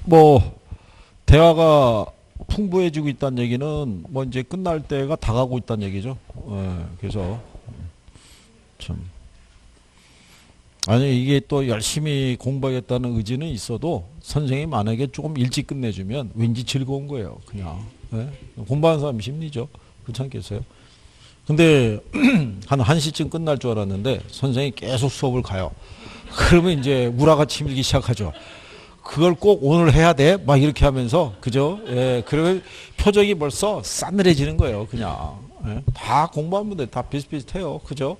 뭐 대화가 풍부해지고 있다는 얘기는 뭐 이제 끝날 때가 다가오고 있다는 얘기죠. 예, 그래서 참 아니 이게 또 열심히 공부하겠다는 의지는 있어도 선생님이 만약에 조금 일찍 끝내주면 왠지 즐거운 거예요. 그냥 예? 공부하는 사람 심리죠. 그렇지 않겠어요? 근데 한 1시쯤 끝날 줄 알았는데 선생님이 계속 수업을 가요. 그러면 이제 우라가 치밀기 시작하죠. 그걸 꼭 오늘 해야 돼? 막 이렇게 하면서, 그죠? 예, 그러면 표정이 벌써 싸늘해지는 거예요, 그냥. 예, 다 공부한 분들 다 비슷비슷해요, 그죠?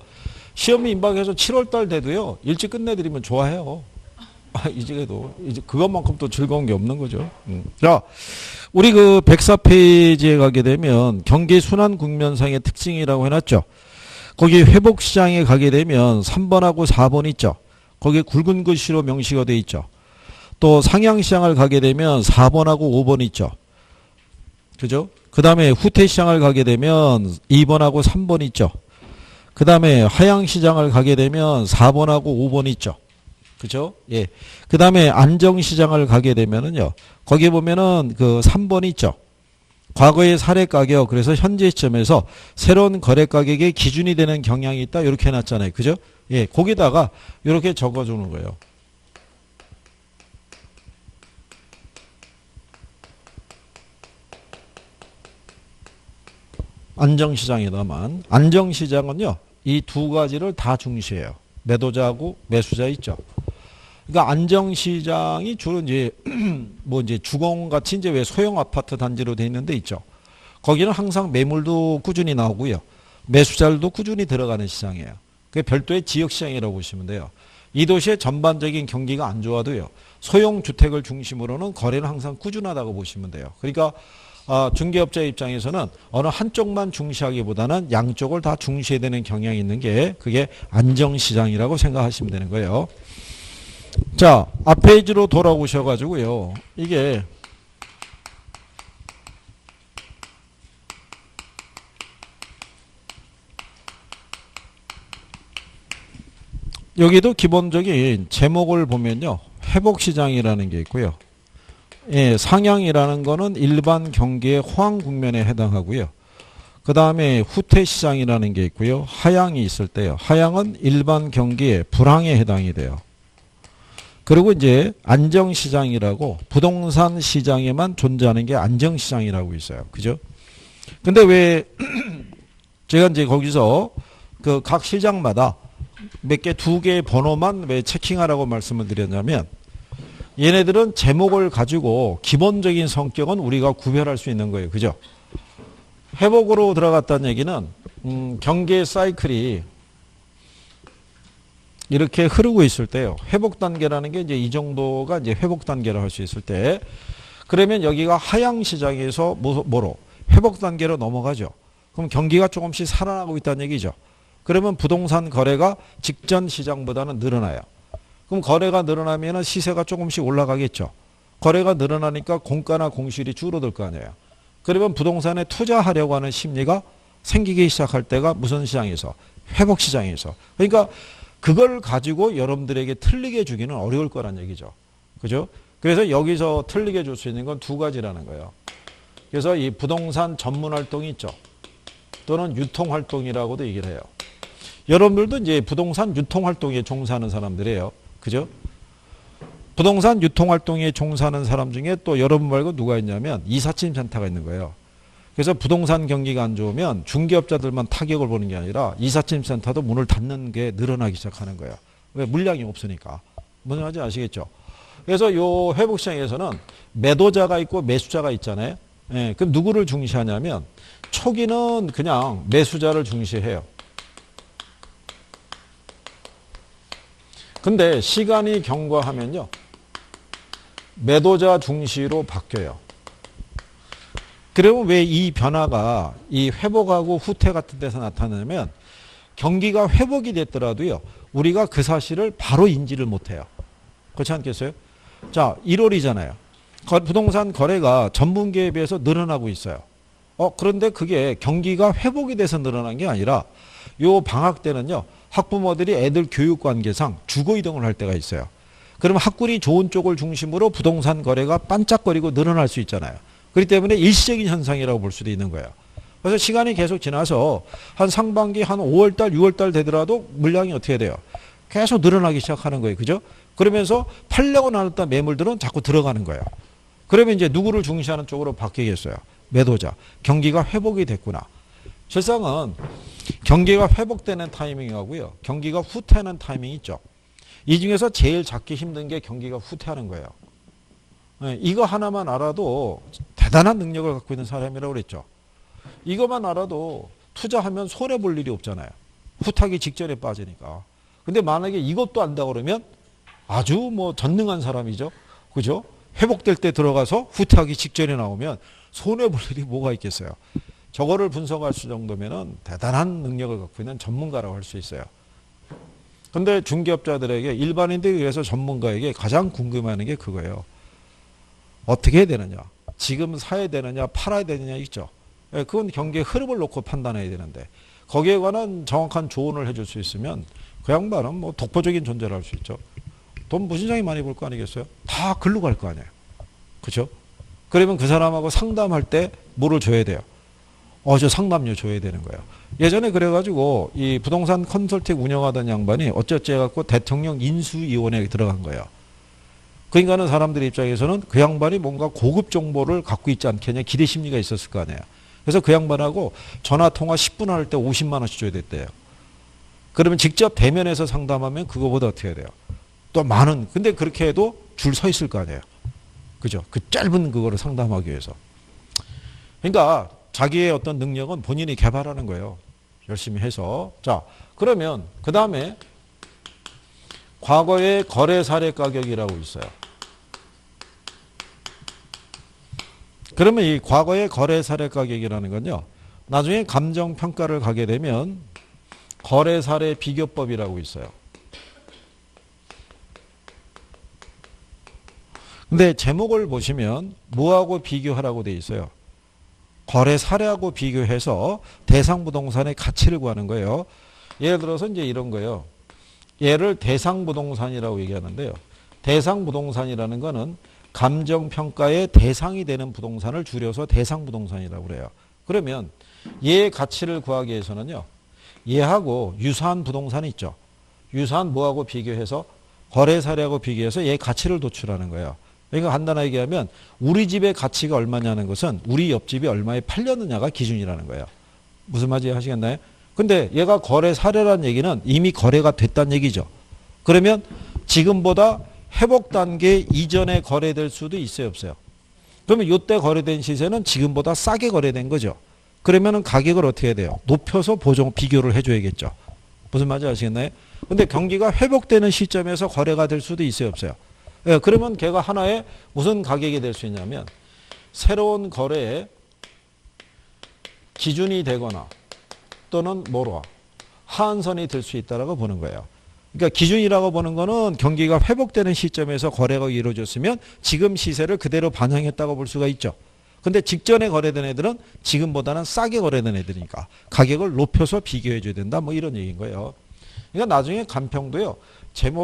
시험이 임박해서 7월달 돼도요, 일찍 끝내드리면 좋아해요. 이제도, 이제 그것만큼 또 즐거운 게 없는 거죠. 자, 우리 그 104페이지에 가게 되면 경기 순환 국면상의 특징이라고 해놨죠. 거기 회복시장에 가게 되면 3번하고 4번 있죠. 거기에 굵은 글씨로 명시가 돼 있죠. 또 상향시장을 가게 되면 4번하고 5번 있죠. 그죠? 그 다음에 후퇴시장을 가게 되면 2번하고 3번 있죠. 그 다음에 하향시장을 가게 되면 4번하고 5번 있죠. 그죠? 예. 그 다음에 안정시장을 가게 되면은요. 거기에 보면은 그 3번 있죠. 과거의 사례 가격, 그래서 현재 시점에서 새로운 거래 가격의 기준이 되는 경향이 있다. 이렇게 해놨잖아요. 그죠? 예. 거기다가 이렇게 적어주는 거예요. 안정시장에다만. 안정시장은요. 이 두 가지를 다 중시해요. 매도자하고 매수자 있죠. 그러니까 안정시장이 주로 이제 뭐 이제 주공같이 이제 왜 소형 아파트 단지로 돼 있는 데 있죠. 거기는 항상 매물도 꾸준히 나오고요. 매수자들도 꾸준히 들어가는 시장이에요. 그게 별도의 지역시장이라고 보시면 돼요. 이 도시의 전반적인 경기가 안 좋아도요. 소형 주택을 중심으로는 거래는 항상 꾸준하다고 보시면 돼요. 그러니까 중개업자 입장에서는 어느 한쪽만 중시하기보다는 양쪽을 다 중시해야 되는 경향이 있는 게 그게 안정시장이라고 생각하시면 되는 거예요. 자, 앞 페이지로 돌아오셔가지고요. 이게 여기도 기본적인 제목을 보면요. 회복시장이라는 게 있고요. 예, 상향이라는 거는 일반 경기의 호황 국면에 해당하고요. 그 다음에 후퇴시장이라는 게 있고요. 하향이 있을 때요. 하향은 일반 경기의 불황에 해당이 돼요. 그리고 이제 안정시장이라고 부동산 시장에만 존재하는 게 안정시장이라고 있어요. 그죠? 근데 왜 제가 이제 거기서 그 각 시장마다 몇 개, 두 개의 번호만 왜 체킹하라고 말씀을 드렸냐면 얘네들은 제목을 가지고 기본적인 성격은 우리가 구별할 수 있는 거예요. 그죠? 회복으로 들어갔다는 얘기는 경기의 사이클이 이렇게 흐르고 있을 때요. 회복 단계라는 게 이제 이 정도가 이제 회복 단계를 할 수 있을 때 그러면 여기가 하향 시장에서 뭐로 회복 단계로 넘어가죠. 그럼 경기가 조금씩 살아나고 있다는 얘기죠. 그러면 부동산 거래가 직전 시장보다는 늘어나요. 그럼 거래가 늘어나면 시세가 조금씩 올라가겠죠. 거래가 늘어나니까 공가나 공실이 줄어들 거 아니에요. 그러면 부동산에 투자하려고 하는 심리가 생기기 시작할 때가 무슨 시장에서? 회복 시장에서. 그러니까 그걸 가지고 여러분들에게 틀리게 주기는 어려울 거란 얘기죠. 그죠? 그래서 여기서 틀리게 줄 수 있는 건 두 가지라는 거예요. 그래서 이 부동산 전문 활동이 있죠. 또는 유통 활동이라고도 얘기를 해요. 여러분들도 이제 부동산 유통 활동에 종사하는 사람들이에요. 그죠? 부동산 유통 활동에 종사하는 사람 중에 또 여러분 말고 누가 있냐면 이삿짐 센터가 있는 거예요. 그래서 부동산 경기가 안 좋으면 중개업자들만 타격을 보는 게 아니라 이삿짐 센터도 문을 닫는 게 늘어나기 시작하는 거예요. 왜? 물량이 없으니까. 무슨 말인지 아시겠죠? 그래서 요 회복시장에서는 매도자가 있고 매수자가 있잖아요. 예, 그럼 누구를 중시하냐면 초기는 그냥 매수자를 중시해요. 근데 시간이 경과하면요. 매도자 중시로 바뀌어요. 그러면 왜 이 변화가 이 회복하고 후퇴 같은 데서 나타나냐면 경기가 회복이 됐더라도요. 우리가 그 사실을 바로 인지를 못해요. 그렇지 않겠어요? 자, 1월이잖아요. 부동산 거래가 전분기에 비해서 늘어나고 있어요. 그런데 그게 경기가 회복이 돼서 늘어난 게 아니라 요 방학 때는요. 학부모들이 애들 교육 관계상 주거 이동을 할 때가 있어요. 그러면 학군이 좋은 쪽을 중심으로 부동산 거래가 반짝거리고 늘어날 수 있잖아요. 그렇기 때문에 일시적인 현상이라고 볼 수도 있는 거예요. 그래서 시간이 계속 지나서 한 상반기 한 5월달, 6월달 되더라도 물량이 어떻게 돼요? 계속 늘어나기 시작하는 거예요. 그죠? 그러면서 팔려고 나눴던 매물들은 자꾸 들어가는 거예요. 그러면 이제 누구를 중시하는 쪽으로 바뀌겠어요? 매도자. 경기가 회복이 됐구나. 실상은 경기가 회복되는 타이밍하고요. 경기가 후퇴하는 타이밍이 있죠. 이 중에서 제일 잡기 힘든 게 경기가 후퇴하는 거예요. 이거 하나만 알아도 대단한 능력을 갖고 있는 사람이라고 그랬죠. 이것만 알아도 투자하면 손해볼 일이 없잖아요. 후퇴하기 직전에 빠지니까. 근데 만약에 이것도 안다고 그러면 아주 뭐 전능한 사람이죠. 그죠? 회복될 때 들어가서 후퇴하기 직전에 나오면 손해볼 일이 뭐가 있겠어요. 저거를 분석할 수 정도면은 대단한 능력을 갖고 있는 전문가라고 할 수 있어요. 근데 중개업자들에게 일반인들에 의해서 전문가에게 가장 궁금해하는 게 그거예요. 어떻게 해야 되느냐. 지금 사야 되느냐 팔아야 되느냐 있죠. 그건 경기의 흐름을 놓고 판단해야 되는데 거기에 관한 정확한 조언을 해줄 수 있으면 그 양반은 뭐 독보적인 존재를 할 수 있죠. 돈 무진장이 많이 벌 거 아니겠어요? 다 글로 갈 거 아니에요. 그렇죠? 그러면 그 사람하고 상담할 때 뭐를 줘야 돼요? 저 상담료 줘야 되는 거예요. 예전에 그래가지고 이 부동산 컨설팅 운영하던 양반이 어쩌지 해갖고 대통령 인수위원회에 들어간 거예요. 그러니까는 사람들 입장에서는 그 양반이 뭔가 고급 정보를 갖고 있지 않겠냐 기대 심리가 있었을 거 아니에요. 그래서 그 양반하고 전화통화 10분 할 때 50만 원씩 줘야 됐대요. 그러면 직접 대면해서 상담하면 그거보다 어떻게 해야 돼요? 또 많은, 근데 그렇게 해도 줄 서 있을 거 아니에요. 그죠? 그 짧은 그거를 상담하기 위해서. 그러니까 자기의 어떤 능력은 본인이 개발하는 거예요. 열심히 해서. 자, 그러면 그 다음에 과거의 거래 사례 가격이라고 있어요. 그러면 이 과거의 거래 사례 가격이라는 건요. 나중에 감정평가를 가게 되면 거래 사례 비교법이라고 있어요. 근데 제목을 보시면 뭐하고 비교하라고 돼 있어요. 거래 사례하고 비교해서 대상 부동산의 가치를 구하는 거예요. 예를 들어서 이제 이런 거예요. 얘를 대상 부동산이라고 얘기하는데요. 대상 부동산이라는 거는 감정평가의 대상이 되는 부동산을 줄여서 대상 부동산이라고 그래요. 그러면 얘의 가치를 구하기 위해서는요. 얘하고 유사한 부동산이 있죠. 유사한 뭐하고 비교해서 거래 사례하고 비교해서 얘의 가치를 도출하는 거예요. 그러니까 간단하게 얘기하면 우리 집의 가치가 얼마냐는 것은 우리 옆집이 얼마에 팔렸느냐가 기준이라는 거예요. 무슨 말인지 하시겠나요? 근데 얘가 거래 사례라는 얘기는 이미 거래가 됐다는 얘기죠. 그러면 지금보다 회복 단계 이전에 거래될 수도 있어요, 없어요? 그러면 이때 거래된 시세는 지금보다 싸게 거래된 거죠. 그러면은 가격을 어떻게 해야 돼요? 높여서 비교를 해줘야겠죠. 무슨 말인지 아시겠나요? 근데 경기가 회복되는 시점에서 거래가 될 수도 있어요, 없어요? 예, 그러면 걔가 하나의 무슨 가격이 될 수 있냐면 새로운 거래의 기준이 되거나 또는 뭐로 하한선이 될 수 있다라고 보는 거예요. 그러니까 기준이라고 보는 거는 경기가 회복되는 시점에서 거래가 이루어졌으면 지금 시세를 그대로 반영했다고 볼 수가 있죠. 근데 직전에 거래된 애들은 지금보다는 싸게 거래된 애들이니까 가격을 높여서 비교해 줘야 된다. 뭐 이런 얘기인 거예요. 그러니까 나중에 간평도요.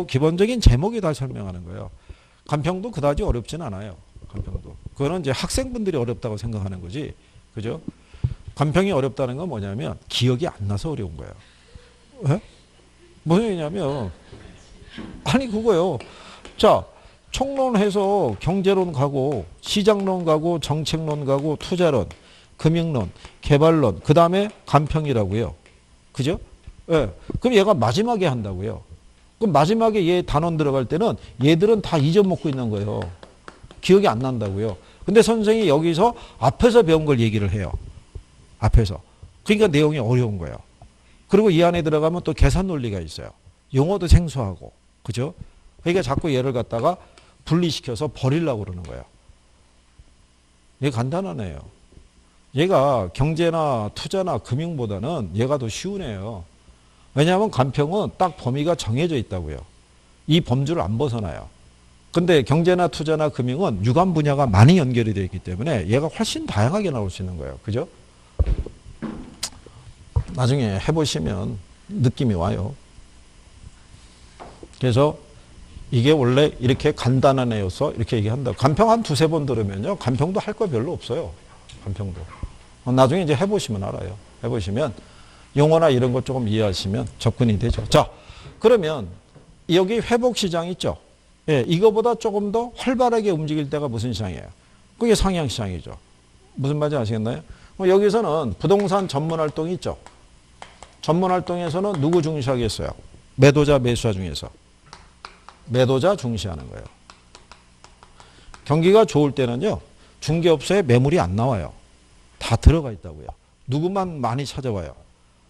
기본적인 제목이 다 설명하는 거예요. 간평도 그다지 어렵진 않아요. 간평도. 그거는 이제 학생분들이 어렵다고 생각하는 거지. 그죠? 간평이 어렵다는 건 뭐냐면 기억이 안 나서 어려운 거예요. 왜? 무슨 얘기냐면 아니 그거요. 자, 총론해서 경제론 가고 시장론 가고 정책론 가고 투자론, 금융론, 개발론, 그 다음에 간평이라고요. 그죠? 예. 그럼 얘가 마지막에 한다고요. 그럼 마지막에 얘 단원 들어갈 때는 얘들은 다 잊어먹고 있는 거예요. 기억이 안 난다고요. 근데 선생이 여기서 앞에서 배운 걸 얘기를 해요. 앞에서. 그러니까 내용이 어려운 거예요. 그리고 이 안에 들어가면 또 계산 논리가 있어요. 용어도 생소하고. 그죠? 그러니까 자꾸 얘를 갖다가 분리시켜서 버리려고 그러는 거예요. 얘 간단하네요. 얘가 경제나 투자나 금융보다는 얘가 더 쉬운 애예요. 왜냐하면 간평은 딱 범위가 정해져 있다고요. 이 범주를 안 벗어나요. 근데 경제나 투자나 금융은 유관 분야가 많이 연결이 되어 있기 때문에 얘가 훨씬 다양하게 나올 수 있는 거예요. 그죠? 나중에 해보시면 느낌이 와요. 그래서 이게 원래 이렇게 간단한 애여서 이렇게 얘기한다. 간평 한 두세 번 들으면요. 간평도 할 거 별로 없어요. 간평도. 나중에 이제 해보시면 알아요. 해보시면 용어나 이런 것 조금 이해하시면 접근이 되죠. 자, 그러면 여기 회복 시장 있죠. 예, 이거보다 조금 더 활발하게 움직일 때가 무슨 시장이에요? 그게 상향 시장이죠. 무슨 말인지 아시겠나요? 여기서는 부동산 전문 활동이 있죠. 전문 활동에서는 누구 중시하겠어요? 매도자, 매수자 중에서. 매도자 중시하는 거예요. 경기가 좋을 때는요. 중개업소에 매물이 안 나와요. 다 들어가 있다고요. 누구만 많이 찾아와요?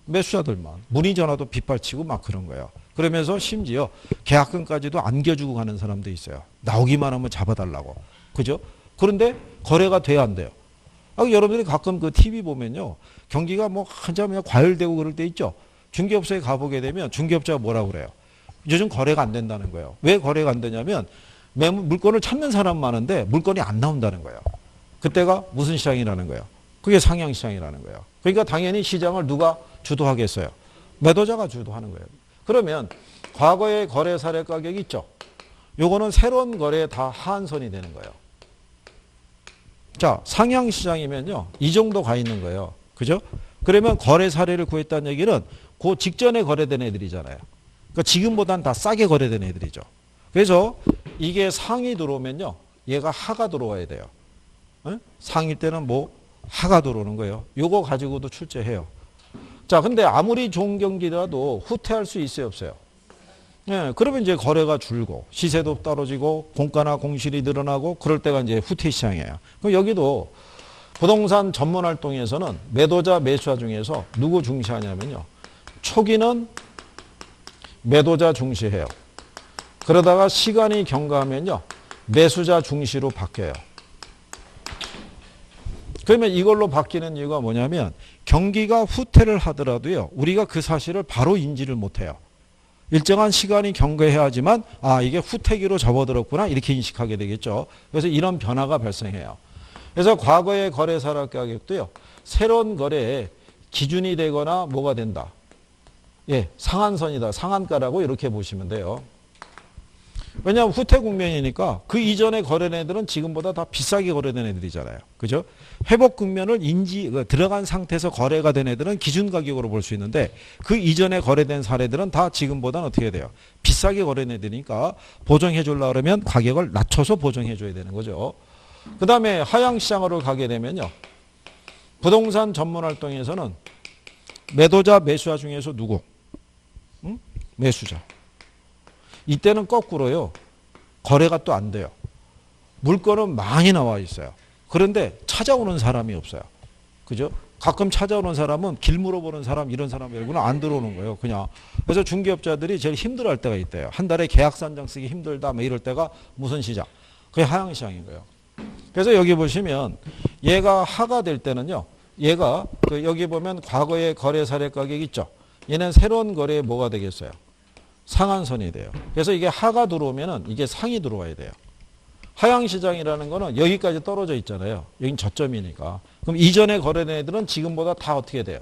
매수자들만. 문의 전화도 빗발치고 막 그런 거예요. 그러면서 심지어 계약금까지도 안겨주고 가는 사람도 있어요. 나오기만 하면 잡아달라고. 그죠? 그런데 거래가 돼야 안 돼요. 여러분들이 가끔 그 TV 보면요. 경기가 뭐 한참 과열되고 그럴 때 있죠. 중개업소에 가보게 되면 중개업자가 뭐라고 그래요? 요즘 거래가 안 된다는 거예요. 왜 거래가 안 되냐면 물건을 찾는 사람 많은데 물건이 안 나온다는 거예요. 그때가 무슨 시장이라는 거예요? 그게 상향 시장이라는 거예요. 그러니까 당연히 시장을 누가 주도하겠어요? 매도자가 주도하는 거예요. 그러면 과거의 거래 사례 가격이 있죠. 요거는 새로운 거래에 다 하한선이 되는 거예요. 자, 상향 시장이면요. 이 정도 가 있는 거예요. 그죠? 그러면 거래 사례를 구했다는 얘기는 그 직전에 거래된 애들이잖아요. 그러니까 지금보다는 다 싸게 거래된 애들이죠. 그래서 이게 상이 들어오면요. 얘가 하가 들어와야 돼요. 응? 상일 때는 뭐 하가 들어오는 거예요. 요거 가지고도 출제해요. 자, 근데 아무리 좋은 경기라도 후퇴할 수 있어요, 없어요? 예, 그러면 이제 거래가 줄고 시세도 떨어지고 공가나 공실이 늘어나고 그럴 때가 이제 후퇴 시장이에요. 그럼 여기도 부동산 전문 활동에서는 매도자, 매수자 중에서 누구 중시하냐면요. 초기는 매도자 중시해요. 그러다가 시간이 경과하면요. 매수자 중시로 바뀌어요. 그러면 이걸로 바뀌는 이유가 뭐냐면 경기가 후퇴를 하더라도요. 우리가 그 사실을 바로 인지를 못해요. 일정한 시간이 경과해야 하지만 이게 후퇴기로 접어들었구나 이렇게 인식하게 되겠죠. 그래서 이런 변화가 발생해요. 그래서 과거의 거래 사례 가격도요. 새로운 거래에 기준이 되거나 뭐가 된다. 예, 상한선이다. 상한가라고 이렇게 보시면 돼요. 왜냐하면 후퇴 국면이니까 그 이전에 거래된 애들은 지금보다 다 비싸게 거래된 애들이잖아요. 그죠? 회복 국면을 들어간 상태에서 거래가 된 애들은 기준 가격으로 볼 수 있는데 그 이전에 거래된 사례들은 다 지금보다는 어떻게 돼요? 비싸게 거래된 애들이니까 보정해 주려고 그러면 가격을 낮춰서 보정해 줘야 되는 거죠. 그 다음에 하향시장으로 가게 되면요. 부동산 전문 활동에서는 매도자, 매수자 중에서 누구? 응? 매수자. 이때는 거꾸로요. 거래가 또 안 돼요. 물건은 많이 나와 있어요. 그런데 찾아오는 사람이 없어요. 그죠? 가끔 찾아오는 사람은 길 물어보는 사람 이런 사람 말고는 안 들어오는 거예요. 그냥. 그래서 중개업자들이 제일 힘들어할 때가 있대요. 한 달에 계약서 한 장 쓰기 힘들다 뭐 이럴 때가 무슨 시장? 그게 하향시장인 거예요. 그래서 여기 보시면 얘가 하가 될 때는요. 얘가 여기 보면 과거의 거래 사례 가격 있죠. 얘는 새로운 거래에 뭐가 되겠어요? 상한선이 돼요. 그래서 이게 하가 들어오면은 이게 상이 들어와야 돼요. 하향시장이라는 거는 여기까지 떨어져 있잖아요. 여긴 저점이니까. 그럼 이전에 거래된 애들은 지금보다 다 어떻게 돼요?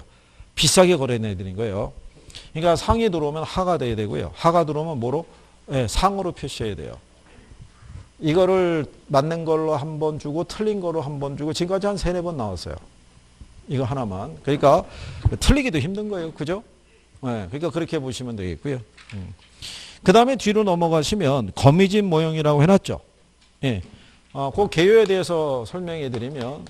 비싸게 거래된 애들인 거예요. 그러니까 상이 들어오면 하가 돼야 되고요. 하가 들어오면 뭐로? 네, 상으로 표시해야 돼요. 이거를 맞는 걸로 한 번 주고 틀린 거로 한 번 주고 지금까지 한 3-4번 나왔어요. 이거 하나만. 그러니까 틀리기도 힘든 거예요. 그죠? 네, 그러니까 그렇게 보시면 되겠고요. 그 다음에 뒤로 넘어가시면 거미집 모형이라고 해놨죠. 예. 그 개요에 대해서 설명해 드리면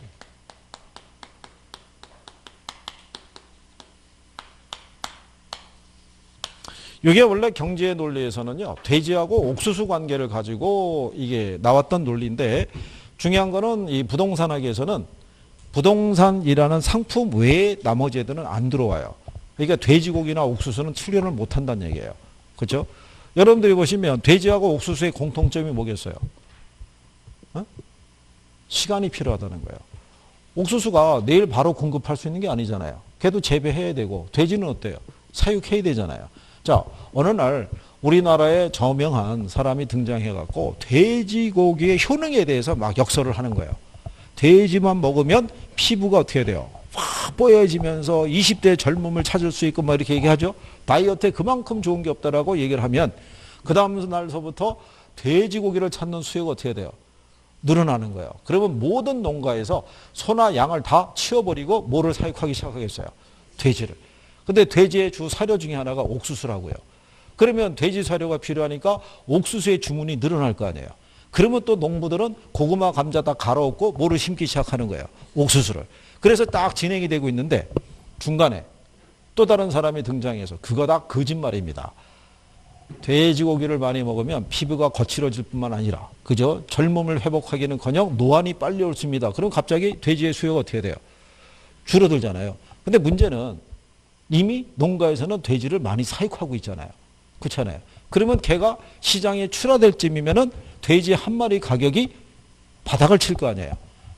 이게 원래 경제의 논리에서는요. 돼지하고 옥수수 관계를 가지고 이게 나왔던 논리인데 중요한 거는 이 부동산학에서는 부동산이라는 상품 외에 나머지 애들은 안 들어와요. 그러니까 돼지고기나 옥수수는 출연을 못 한다는 얘기예요. 그렇죠? 여러분들이 보시면 돼지하고 옥수수의 공통점이 뭐겠어요? 시간이 필요하다는 거예요. 옥수수가 내일 바로 공급할 수 있는 게 아니잖아요. 걔도 재배해야 되고 돼지는 어때요? 사육해야 되잖아요. 자, 어느 날 우리나라에 저명한 사람이 등장해갖고 돼지고기의 효능에 대해서 막 역설을 하는 거예요. 돼지만 먹으면 피부가 어떻게 돼요? 확 뽀얘지면서 20대 젊음을 찾을 수 있고 막 이렇게 얘기하죠. 다이어트에 그만큼 좋은 게 없다라고 얘기를 하면 그 다음 날서부터 돼지고기를 찾는 수요가 어떻게 돼요? 늘어나는 거예요. 그러면 모든 농가에서 소나 양을 다 치워버리고 뭐를 사육하기 시작하겠어요? 돼지를. 근데 돼지의 주 사료 중에 하나가 옥수수라고요. 그러면 돼지 사료가 필요하니까 옥수수의 주문이 늘어날 거 아니에요. 그러면 또 농부들은 고구마, 감자 다 갈아엎고 뭐를 심기 시작하는 거예요? 옥수수를. 그래서 딱 진행이 되고 있는데 중간에 또 다른 사람이 등장해서 그거 다 거짓말입니다. 돼지고기를 많이 먹으면 피부가 거칠어질 뿐만 아니라 그저 젊음을 회복하기는커녕 노안이 빨리 옳습니다. 그럼 갑자기 돼지의 수요가 어떻게 돼요? 줄어들잖아요. 근데 문제는 이미 농가에서는 돼지를 많이 사육하고 있잖아요. 그렇잖아요. 그러면 걔가 시장에 출하될 쯤이면은 돼지 한 마리 가격이 바닥을 칠 거 아니에요.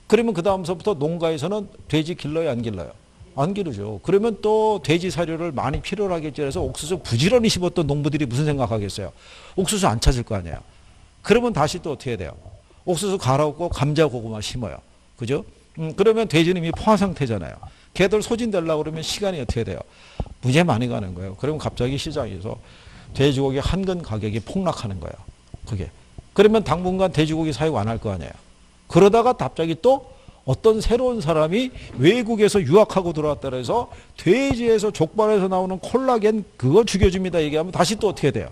그러면 그 다음서부터 농가에서는 돼지 길러요, 안 길러요? 안 기르죠. 그러면 또 돼지 사료를 많이 필요로 하겠지. 그래서 옥수수 부지런히 심었던 농부들이 무슨 생각하겠어요? 옥수수 안 찾을 거 아니에요. 그러면 다시 또 어떻게 돼요? 옥수수 갈아엎고 감자, 고구마 심어요. 그죠? 그러면 돼지는 이미 포화 상태잖아요. 걔들 소진되려고 그러면 시간이 어떻게 돼요? 무지하게 많이 가는 거예요. 그러면 갑자기 시장에서 돼지고기 한 근 가격이 폭락하는 거예요. 그게. 그러면 당분간 돼지고기 사육 안 할 거 아니에요. 그러다가 갑자기 또 어떤 새로운 사람이 외국에서 유학하고 들어왔다 그래서 돼지에서 족발에서 나오는 콜라겐 그거 죽여줍니다 얘기하면 다시 또 어떻게 돼요?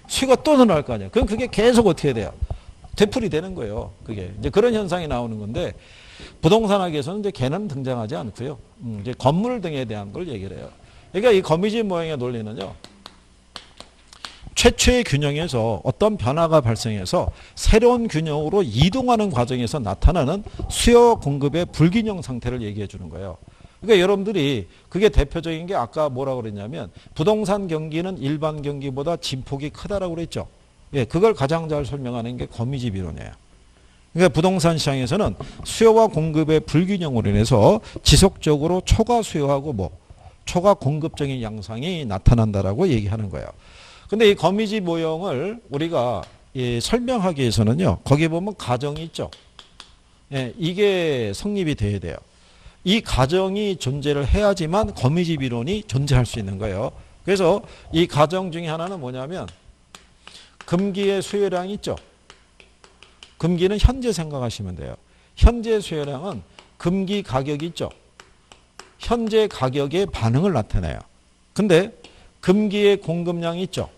수요가 또 늘어날 거 아니에요. 그럼 그게 계속 어떻게 돼요? 되풀이 되는 거예요. 그게 이제 그런 현상이 나오는 건데 부동산학에서는 이제 걔는 등장하지 않고요. 이제 건물 등에 대한 걸 얘기를 해요. 그러니까 이 거미집 모양의 논리는요. 최초의 균형에서 어떤 변화가 발생해서 새로운 균형으로 이동하는 과정에서 나타나는 수요 공급의 불균형 상태를 얘기해 주는 거예요. 그러니까 여러분들이 그게 대표적인 게 아까 뭐라고 그랬냐면 부동산 경기는 일반 경기보다 진폭이 크다라고 그랬죠. 예, 그걸 가장 잘 설명하는 게 거미집 이론이에요. 그러니까 부동산 시장에서는 수요와 공급의 불균형으로 인해서 지속적으로 초과 수요하고 초과 공급적인 양상이 나타난다라고 얘기하는 거예요. 근데 이 거미집 모형을 우리가 설명하기 위해서는요. 거기에 보면 가정이 있죠. 예, 이게 성립이 돼야 돼요. 이 가정이 존재를 해야지만 거미집 이론이 존재할 수 있는 거예요. 그래서 이 가정 중에 하나는 뭐냐면 금기의 수요량이 있죠. 금기는 현재 생각하시면 돼요. 현재 수요량은 금기 가격이 있죠. 현재 가격의 반응을 나타내요. 근데 금기의 공급량이 있죠.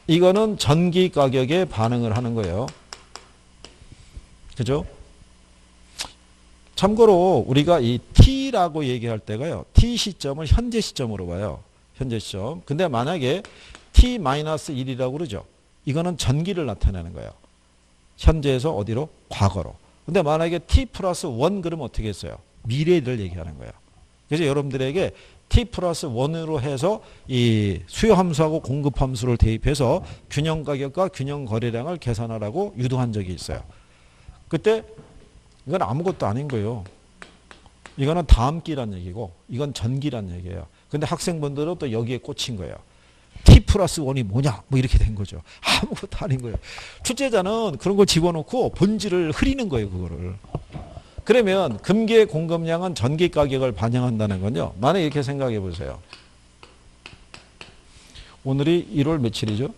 이거는 전기 가격에 반응을 하는 거예요. 그죠? 참고로 우리가 이 T라고 얘기할 때가요. T 시점을 현재 시점으로 봐요. 현재 시점. 근데 만약에 T-1이라고 그러죠. 이거는 전기를 나타내는 거예요. 현재에서 어디로? 과거로. 근데 만약에 T+1 그러면 어떻게 했어요? 미래를 얘기하는 거예요. 그래서 여러분들에게 T+1으로 해서 이 수요 함수하고 공급 함수를 대입해서 균형 가격과 균형 거래량을 계산하라고 유도한 적이 있어요. 그때 이건 아무것도 아닌 거예요. 이거는 다음 기란 얘기고 이건 전기란 얘기예요. 근데 학생분들은 또 여기에 꽂힌 거예요. T+1이 뭐냐? 뭐 이렇게 된 거죠. 아무것도 아닌 거예요. 출제자는 그런 걸 집어넣고 본질을 흐리는 거예요. 그거를. 그러면 금기의 공급량은 전기 가격을 반영한다는 건요. 만약에 이렇게 생각해 보세요. 오늘이 1월 며칠이죠?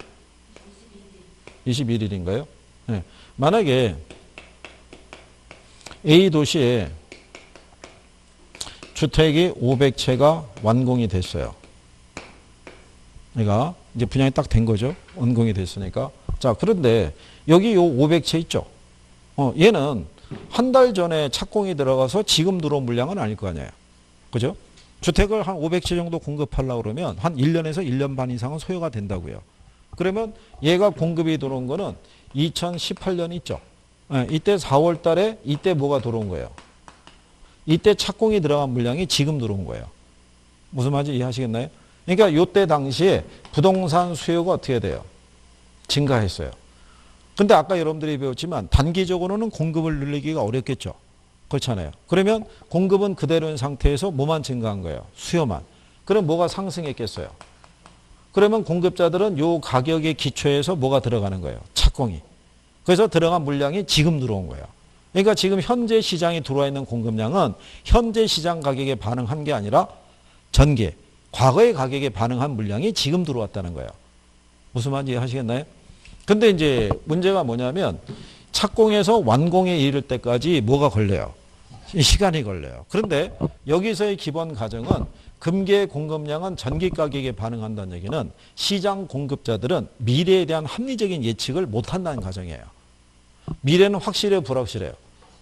21일인가요? 네. 만약에 A 도시에 주택이 500채가 완공이 됐어요. 그러니까 이제 분양이 딱 된 거죠. 완공이 됐으니까. 자, 그런데 여기 요 500채 있죠. 얘는 한 달 전에 착공이 들어가서 지금 들어온 물량은 아닐 거 아니에요. 그죠? 주택을 한 500채 정도 공급하려고 그러면 한 1년에서 1년 반 이상은 소요가 된다고요. 그러면 얘가 공급이 들어온 거는 2018년 있죠. 이때 4월 달에 이때 뭐가 들어온 거예요? 이때 착공이 들어간 물량이 지금 들어온 거예요. 무슨 말인지 이해하시겠나요? 그러니까 이때 당시에 부동산 수요가 어떻게 돼요? 증가했어요. 근데 아까 여러분들이 배웠지만 단기적으로는 공급을 늘리기가 어렵겠죠. 그렇잖아요. 그러면 공급은 그대로인 상태에서 뭐만 증가한 거예요? 수요만. 그럼 뭐가 상승했겠어요? 그러면 공급자들은 요 가격의 기초에서 뭐가 들어가는 거예요? 착공이. 그래서 들어간 물량이 지금 들어온 거예요. 그러니까 지금 현재 시장에 들어와 있는 공급량은 현재 시장 가격에 반응한 게 아니라 전개, 과거의 가격에 반응한 물량이 지금 들어왔다는 거예요. 무슨 말인지 하시겠나요? 근데 이제 문제가 뭐냐면 착공해서 완공에 이를 때까지 뭐가 걸려요? 시간이 걸려요. 그런데 여기서의 기본 가정은 금괴의 공급량은 전기 가격에 반응한다는 얘기는 시장 공급자들은 미래에 대한 합리적인 예측을 못한다는 가정이에요. 미래는 확실해요, 불확실해요?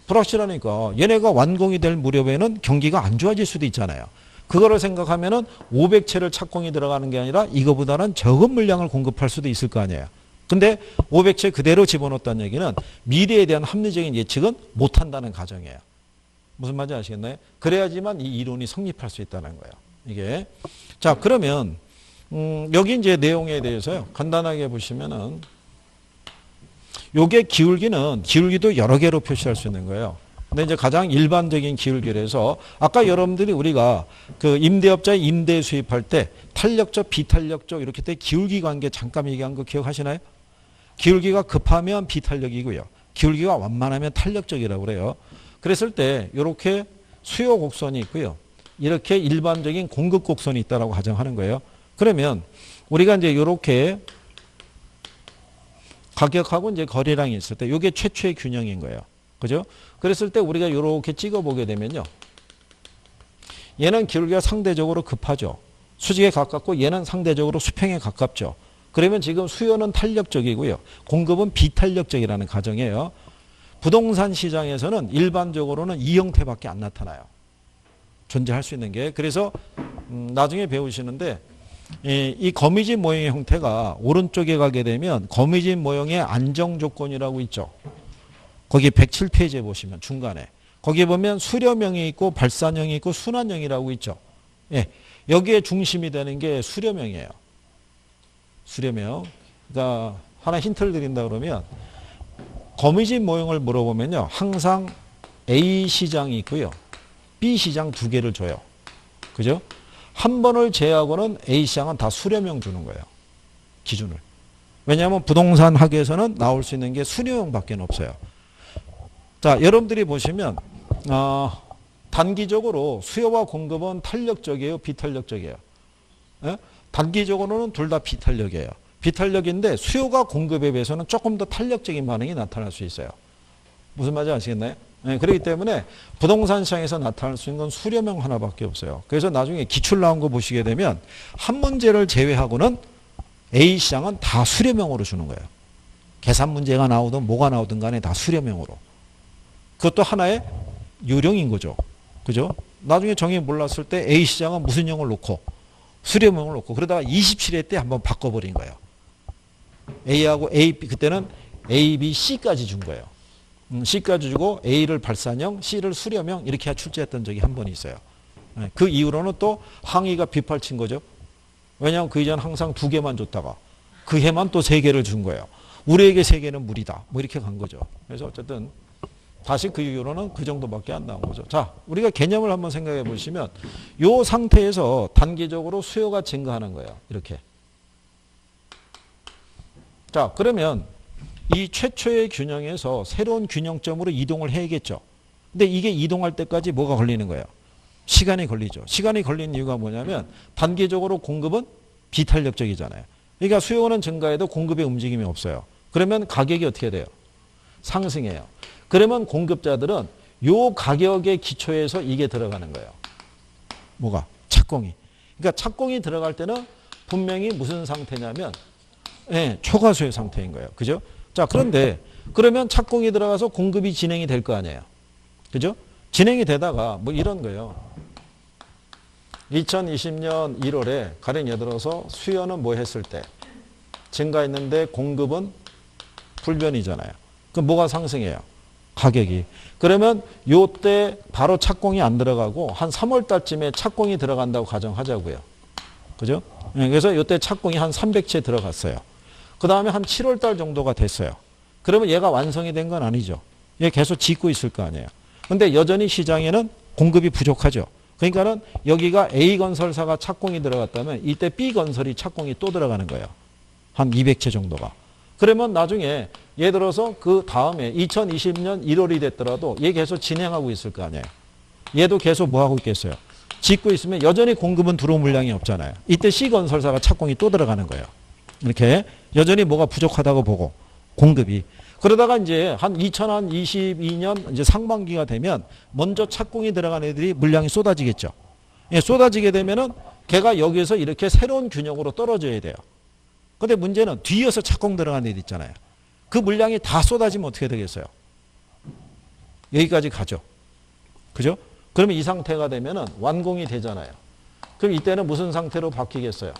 불확실하니까 얘네가 완공이 될 무렵에는 경기가 안 좋아질 수도 있잖아요. 그거를 생각하면은 500채를 착공이 들어가는 게 아니라 이거보다는 적은 물량을 공급할 수도 있을 거 아니에요. 근데 500채 그대로 집어넣었다는 얘기는 미래에 대한 합리적인 예측은 못한다는 가정이에요. 무슨 말인지 아시겠나요? 그래야지만 이 이론이 성립할 수 있다는 거예요. 이게. 자, 그러면 여기 이제 내용에 대해서요. 간단하게 보시면은 요게 기울기도 여러 개로 표시할 수 있는 거예요. 근데 이제 가장 일반적인 기울기라서 아까 여러분들이 우리가 그 임대업자의 임대 수입할 때 탄력적, 비탄력적 이렇게 때 기울기 관계 잠깐 얘기한 거 기억하시나요? 기울기가 급하면 비탄력이고요. 기울기가 완만하면 탄력적이라고 그래요. 그랬을 때 이렇게 수요 곡선이 있고요. 이렇게 일반적인 공급 곡선이 있다라고 가정하는 거예요. 그러면 우리가 이제 이렇게 가격하고 이제 거래량이 있을 때 이게 최초의 균형인 거예요. 그죠? 그랬을 때 우리가 이렇게 찍어 보게 되면요. 얘는 기울기가 상대적으로 급하죠. 수직에 가깝고 얘는 상대적으로 수평에 가깝죠. 그러면 지금 수요는 탄력적이고요. 공급은 비탄력적이라는 가정이에요. 부동산 시장에서는 일반적으로는 이 형태밖에 안 나타나요. 존재할 수 있는 게. 그래서 나중에 배우시는데 이 거미집 모형의 형태가 오른쪽에 가게 되면 거미집 모형의 안정조건이라고 있죠. 거기 107페이지에 보시면 중간에. 거기에 보면 수렴형이 있고 발산형이 있고 순환형이라고 있죠. 예, 여기에 중심이 되는 게 수렴형이에요. 수렴형. 그러니까 하나 힌트를 드린다 그러면 거미집 모형을 물어보면요. 항상 A 시장이 있고요. B 시장 두 개를 줘요. 그죠? 한 번을 제외하고는 A 시장은 다 수렴형 주는 거예요. 기준을. 왜냐하면 부동산 학에서는 나올 수 있는 게 수렴형밖에 없어요. 자, 여러분들이 보시면 단기적으로 수요와 공급은 탄력적이에요, 비탄력적이에요? 예? 단기적으로는 둘 다 비탄력이에요. 비탄력인데 수요가 공급에 비해서는 조금 더 탄력적인 반응이 나타날 수 있어요. 무슨 말인지 아시겠나요? 네, 그렇기 때문에 부동산 시장에서 나타날 수 있는 건 수렴형 하나밖에 없어요. 그래서 나중에 기출 나온 거 보시게 되면 한 문제를 제외하고는 A 시장은 다 수렴형으로 주는 거예요. 계산 문제가 나오든 뭐가 나오든 간에 다 수렴형으로. 그것도 하나의 요령인 거죠. 그죠? 나중에 정의 몰랐을 때 A 시장은 무슨 형을 놓고 수렴형을 놓고 그러다가 27회 때 한번 바꿔버린 거예요. A하고 A, 그때는 A, B, C까지 준 거예요. C까지 주고 A를 발산형, C를 수렴형 이렇게 출제했던 적이 한 번 있어요. 그 이후로는 또 항의가 빗발친 거죠. 왜냐하면 그 이전 항상 두 개만 줬다가 그 해만 또 세 개를 준 거예요. 우리에게 세 개는 무리다. 뭐 이렇게 간 거죠. 그래서 어쨌든 다시 그 이후로는 그 정도밖에 안 나온 거죠. 자, 우리가 개념을 한번 생각해 보시면 이 상태에서 단기적으로 수요가 증가하는 거예요. 이렇게. 자, 그러면 이 최초의 균형에서 새로운 균형점으로 이동을 해야겠죠. 근데 이게 이동할 때까지 뭐가 걸리는 거예요? 시간이 걸리죠. 시간이 걸리는 이유가 뭐냐면 단기적으로 공급은 비탄력적이잖아요. 그러니까 수요는 증가해도 공급의 움직임이 없어요. 그러면 가격이 어떻게 돼요? 상승해요. 그러면 공급자들은 요 가격의 기초에서 이게 들어가는 거예요. 뭐가? 착공이. 그러니까 착공이 들어갈 때는 분명히 무슨 상태냐면 초과수요 상태인 거예요. 그죠? 자, 그런데 그러면 착공이 들어가서 공급이 진행이 될 거 아니에요. 그죠? 진행이 되다가 뭐 이런 거예요. 2020년 1월에 가령 예를 들어서 수요는 뭐 했을 때 증가했는데 공급은 불변이잖아요. 그럼 뭐가 상승해요? 가격이. 그러면 요때 바로 착공이 안 들어가고 한 3월 달쯤에 착공이 들어간다고 가정하자고요. 그죠? 그래서 요때 착공이 한 300채 들어갔어요. 그 다음에 한 7월 달 정도가 됐어요. 그러면 얘가 완성이 된 건 아니죠. 얘 계속 짓고 있을 거 아니에요. 근데 여전히 시장에는 공급이 부족하죠. 그러니까는 여기가 A건설사가 착공이 들어갔다면 이때 B건설이 착공이 또 들어가는 거예요. 한 200채 정도가. 그러면 나중에 예를 들어서 그 다음에 2020년 1월이 됐더라도 얘 계속 진행하고 있을 거 아니에요. 얘도 계속 뭐 하고 있겠어요? 짓고 있으면 여전히 공급은 들어올 물량이 없잖아요. 이때 C건설사가 착공이 또 들어가는 거예요. 이렇게 여전히 뭐가 부족하다고 보고 공급이. 그러다가 이제 한 2022년 이제 상반기가 되면 먼저 착공이 들어간 애들이 물량이 쏟아지겠죠. 예, 쏟아지게 되면은 걔가 여기에서 이렇게 새로운 균형으로 떨어져야 돼요. 근데 문제는 뒤에서 착공 들어간 애들 있잖아요. 그 물량이 다 쏟아지면 어떻게 되겠어요? 여기까지 가죠. 그죠? 그러면 이 상태가 되면은 완공이 되잖아요. 그럼 이때는 무슨 상태로 바뀌겠어요?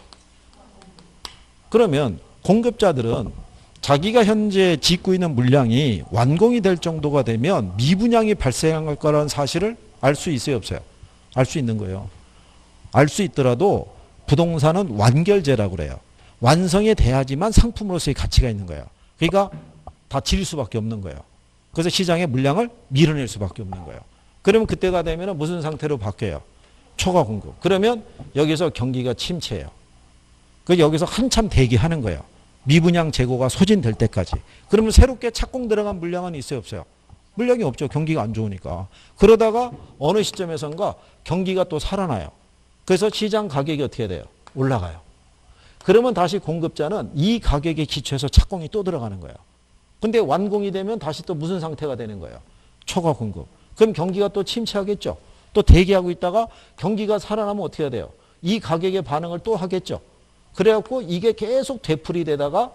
그러면 공급자들은 자기가 현재 짓고 있는 물량이 완공이 될 정도가 되면 미분양이 발생할 거라는 사실을 알 수 있어요, 없어요? 알 수 있는 거예요. 알 수 있더라도 부동산은 완결제라고 그래요. 완성이 돼야지만 상품으로서의 가치가 있는 거예요. 그러니까 다 지릴 수밖에 없는 거예요. 그래서 시장에 물량을 밀어낼 수밖에 없는 거예요. 그러면 그때가 되면 무슨 상태로 바뀌어요? 초과 공급. 그러면 여기서 경기가 침체해요. 그래서 여기서 한참 대기하는 거예요. 미분양 재고가 소진될 때까지. 그러면 새롭게 착공 들어간 물량은 있어요, 없어요? 물량이 없죠. 경기가 안 좋으니까. 그러다가 어느 시점에선가 경기가 또 살아나요. 그래서 시장 가격이 어떻게 돼요? 올라가요. 그러면 다시 공급자는 이 가격에 기초해서 착공이 또 들어가는 거예요. 근데 완공이 되면 다시 또 무슨 상태가 되는 거예요? 초과 공급. 그럼 경기가 또 침체하겠죠. 또 대기하고 있다가 경기가 살아나면 어떻게 해야 돼요? 이 가격의 반응을 또 하겠죠. 그래갖고 이게 계속 되풀이 되다가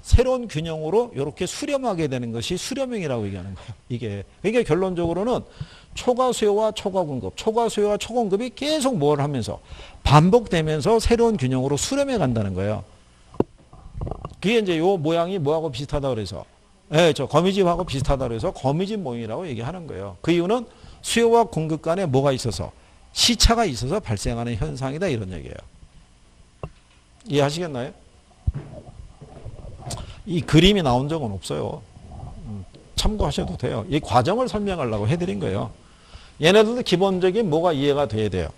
새로운 균형으로 이렇게 수렴하게 되는 것이 수렴형이라고 얘기하는 거예요. 이게. 그러니까 결론적으로는 초과 수요와 초과 공급, 초과 수요와 초공급이 계속 뭘 하면서 반복되면서 새로운 균형으로 수렴해 간다는 거예요. 그게 이제 요 모양이 뭐하고 비슷하다 그래서, 예, 저 거미집하고 비슷하다 그래서 거미집 모형이라고 얘기하는 거예요. 그 이유는 수요와 공급 간에 뭐가 있어서 시차가 있어서 발생하는 현상이다 이런 얘기예요. 이해하시겠나요? 이 그림이 나온 적은 없어요. 참고하셔도 돼요. 이 과정을 설명하려고 해드린 거예요. 얘네들도 기본적인 뭐가 이해가 돼야 돼요.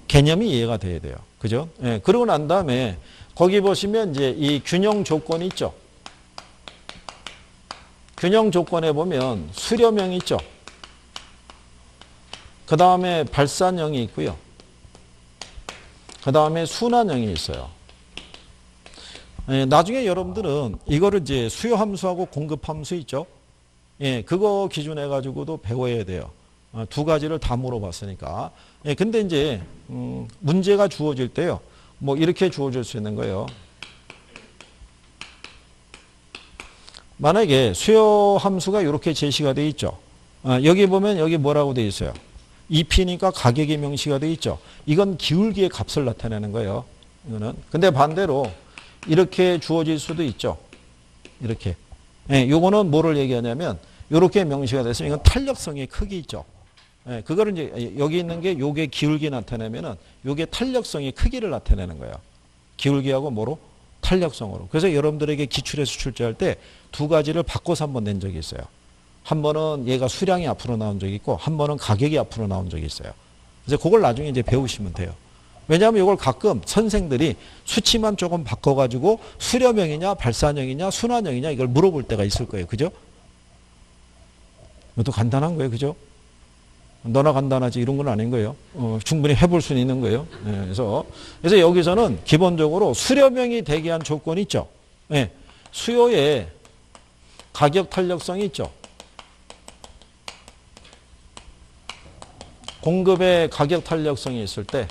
개념이 이해가 돼야 돼요. 그죠? 예, 그러고 난 다음에 거기 보시면 이제 이 균형 조건이 있죠. 균형 조건에 보면 수렴형이 있죠. 그 다음에 발산형이 있고요. 그 다음에 순환형이 있어요. 예, 나중에 여러분들은 이거를 이제 수요 함수하고 공급 함수 있죠. 예, 그거 기준해 가지고도 배워야 돼요. 두 가지를 다 물어봤으니까. 예, 근데 이제 문제가 주어질 때요. 뭐 이렇게 주어질 수 있는 거예요. 만약에 수요 함수가 이렇게 제시가 되어 있죠. 여기 보면 여기 뭐라고 되어 있어요? EP니까 가격이 명시가 되어 있죠. 이건 기울기의 값을 나타내는 거예요. 이거는. 근데 반대로 이렇게 주어질 수도 있죠. 이렇게. 예, 요거는 뭐를 얘기하냐면 이렇게 명시가 돼서 이건 탄력성의 크기 있죠. 예, 그거를 이제 여기 있는 게 요게 기울기 나타내면은 요게 탄력성의 크기를 나타내는 거예요. 기울기하고 뭐로? 탄력성으로. 그래서 여러분들에게 기출에서 출제할 때 두 가지를 바꿔서 한번 낸 적이 있어요. 한 번은 얘가 수량이 앞으로 나온 적이 있고 한 번은 가격이 앞으로 나온 적이 있어요. 그래서 그걸 나중에 이제 배우시면 돼요. 왜냐하면 이걸 가끔 선생들이 수치만 조금 바꿔가지고 수렴형이냐 발산형이냐 순환형이냐 이걸 물어볼 때가 있을 거예요. 그죠? 이것도 간단한 거예요. 그죠? 너나 간단하지 이런 건 아닌 거예요. 충분히 해볼 수는 있는 거예요. 네, 그래서 여기서는 기본적으로 수렴형이 되게 한 조건이 있죠. 네, 수요에 가격 탄력성이 있죠. 공급에 가격 탄력성이 있을 때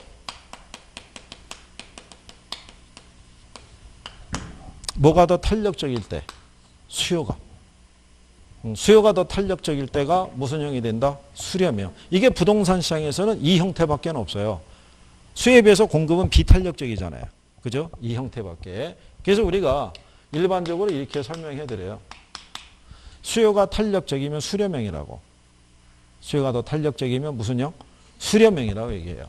뭐가 더 탄력적일 때? 수요가. 수요가 더 탄력적일 때가 무슨 형이 된다? 수렴형. 이게 부동산 시장에서는 이 형태밖에 없어요. 수요에 비해서 공급은 비탄력적이잖아요. 그죠? 이 형태밖에. 그래서 우리가 일반적으로 이렇게 설명해 드려요. 수요가 탄력적이면 수렴형이라고. 수요가 더 탄력적이면 무슨 형? 수렴형이라고 얘기해요.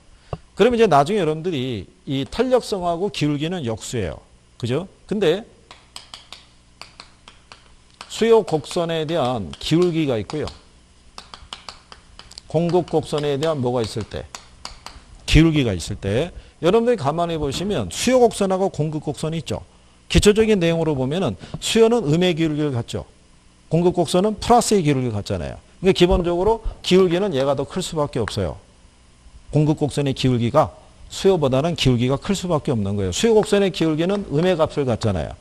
그러면 이제 나중에 여러분들이 이 탄력성하고 기울기는 역수예요. 그죠? 근데 수요 곡선에 대한 기울기가 있고요. 공급 곡선에 대한 뭐가 있을 때? 기울기가 있을 때. 여러분들이 가만히 보시면 수요 곡선하고 공급 곡선이 있죠. 기초적인 내용으로 보면은 수요는 음의 기울기를 갖죠. 공급 곡선은 플러스의 기울기를 갖잖아요. 그러니까 기본적으로 기울기는 얘가 더 클 수밖에 없어요. 공급 곡선의 기울기가 수요보다는 기울기가 클 수밖에 없는 거예요. 수요 곡선의 기울기는 음의 값을 갖잖아요.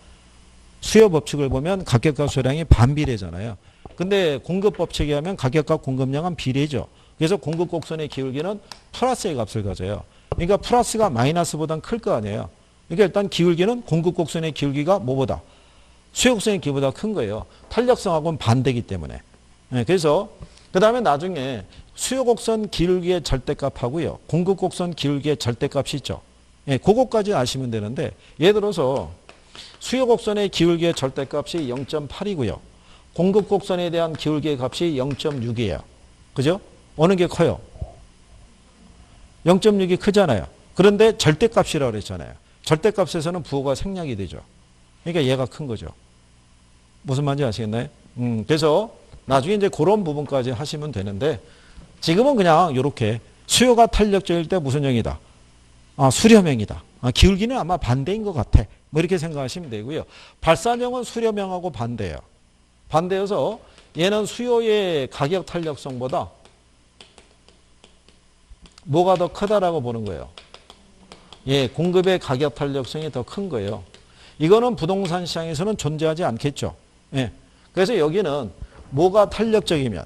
수요 법칙을 보면 가격과 수요량이 반비례잖아요. 근데 공급 법칙에 하면 가격과 공급량은 비례죠. 그래서 공급 곡선의 기울기는 플러스의 값을 가져요. 그러니까 플러스가 마이너스보다는 클 거 아니에요. 그러니까 일단 기울기는 공급 곡선의 기울기가 뭐보다? 수요 곡선의 기울기보다 큰 거예요. 탄력성하고는 반대이기 때문에. 네, 그래서 그 다음에 나중에 수요 곡선 기울기의 절대값하고요. 공급 곡선 기울기의 절대값이 있죠. 예, 그거까지 아시면 되는데 예를 들어서 수요 곡선의 기울기의 절대값이 0.8이고요. 공급 곡선에 대한 기울기의 값이 0.6이에요. 그죠? 어느 게 커요? 0.6이 크잖아요. 그런데 절대값이라고 그랬잖아요. 절대값에서는 부호가 생략이 되죠. 그러니까 얘가 큰 거죠. 무슨 말인지 아시겠나요? 그래서 나중에 이제 그런 부분까지 하시면 되는데 지금은 그냥 이렇게 수요가 탄력적일 때 무슨 형이다? 수렴형이다. 기울기는 아마 반대인 것 같아. 뭐 이렇게 생각하시면 되고요. 발산형은 수렴형하고 반대예요. 반대여서 얘는 수요의 가격 탄력성보다 뭐가 더 크다라고 보는 거예요. 예, 공급의 가격 탄력성이 더 큰 거예요. 이거는 부동산 시장에서는 존재하지 않겠죠. 예. 그래서 여기는 뭐가 탄력적이면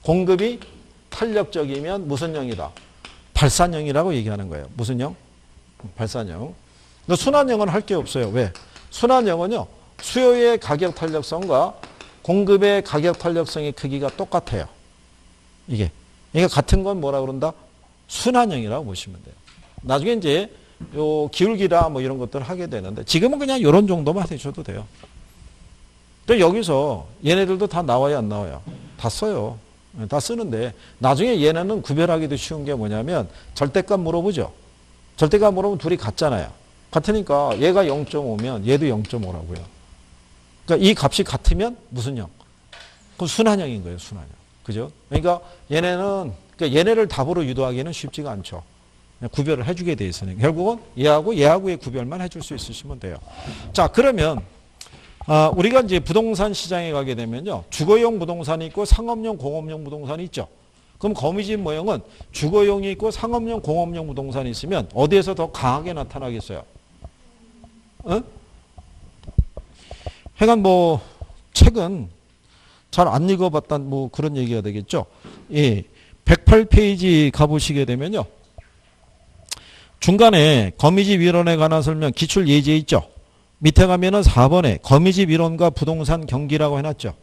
공급이 탄력적이면 무슨 형이다? 발산형이라고 얘기하는 거예요. 무슨 형? 발산형. 순환형은 할 게 없어요. 왜? 순환형은요. 수요의 가격 탄력성과 공급의 가격 탄력성의 크기가 똑같아요. 이게. 그러니까 같은 건 뭐라 그런다? 순환형이라고 보시면 돼요. 나중에 이제 요 기울기라 뭐 이런 것들을 하게 되는데 지금은 그냥 이런 정도만 해주셔도 돼요. 또 여기서 얘네들도 다 나와요, 안 나와요? 다 써요. 다 쓰는데 나중에 얘네는 구별하기도 쉬운 게 뭐냐면 절대값 물어보죠. 절대값 물어보면 둘이 같잖아요. 같으니까 얘가 0.5면 얘도 0.5라고요. 그러니까 이 값이 같으면 무슨 형? 그건 순환형인 거예요, 순환형. 그죠? 그러니까 얘네를 답으로 유도하기는 쉽지가 않죠. 구별을 해주게 돼 있으니까. 결국은 얘하고의 구별만 해줄 수 있으시면 돼요. 자, 그러면, 우리가 이제 부동산 시장에 가게 되면요. 주거용 부동산이 있고 상업용, 공업용 부동산이 있죠. 그럼 거미집 모형은 주거용이 있고 상업용, 공업용 부동산이 있으면 어디에서 더 강하게 나타나겠어요? 응? 하여간 뭐, 책은 잘 안 읽어봤단 뭐 그런 얘기가 되겠죠. 예. 108페이지 가보시게 되면요. 중간에 거미집 이론에 관한 설명 기출 예제 있죠. 밑에 가면은 4번에 거미집 이론과 부동산 경기라고 해놨죠.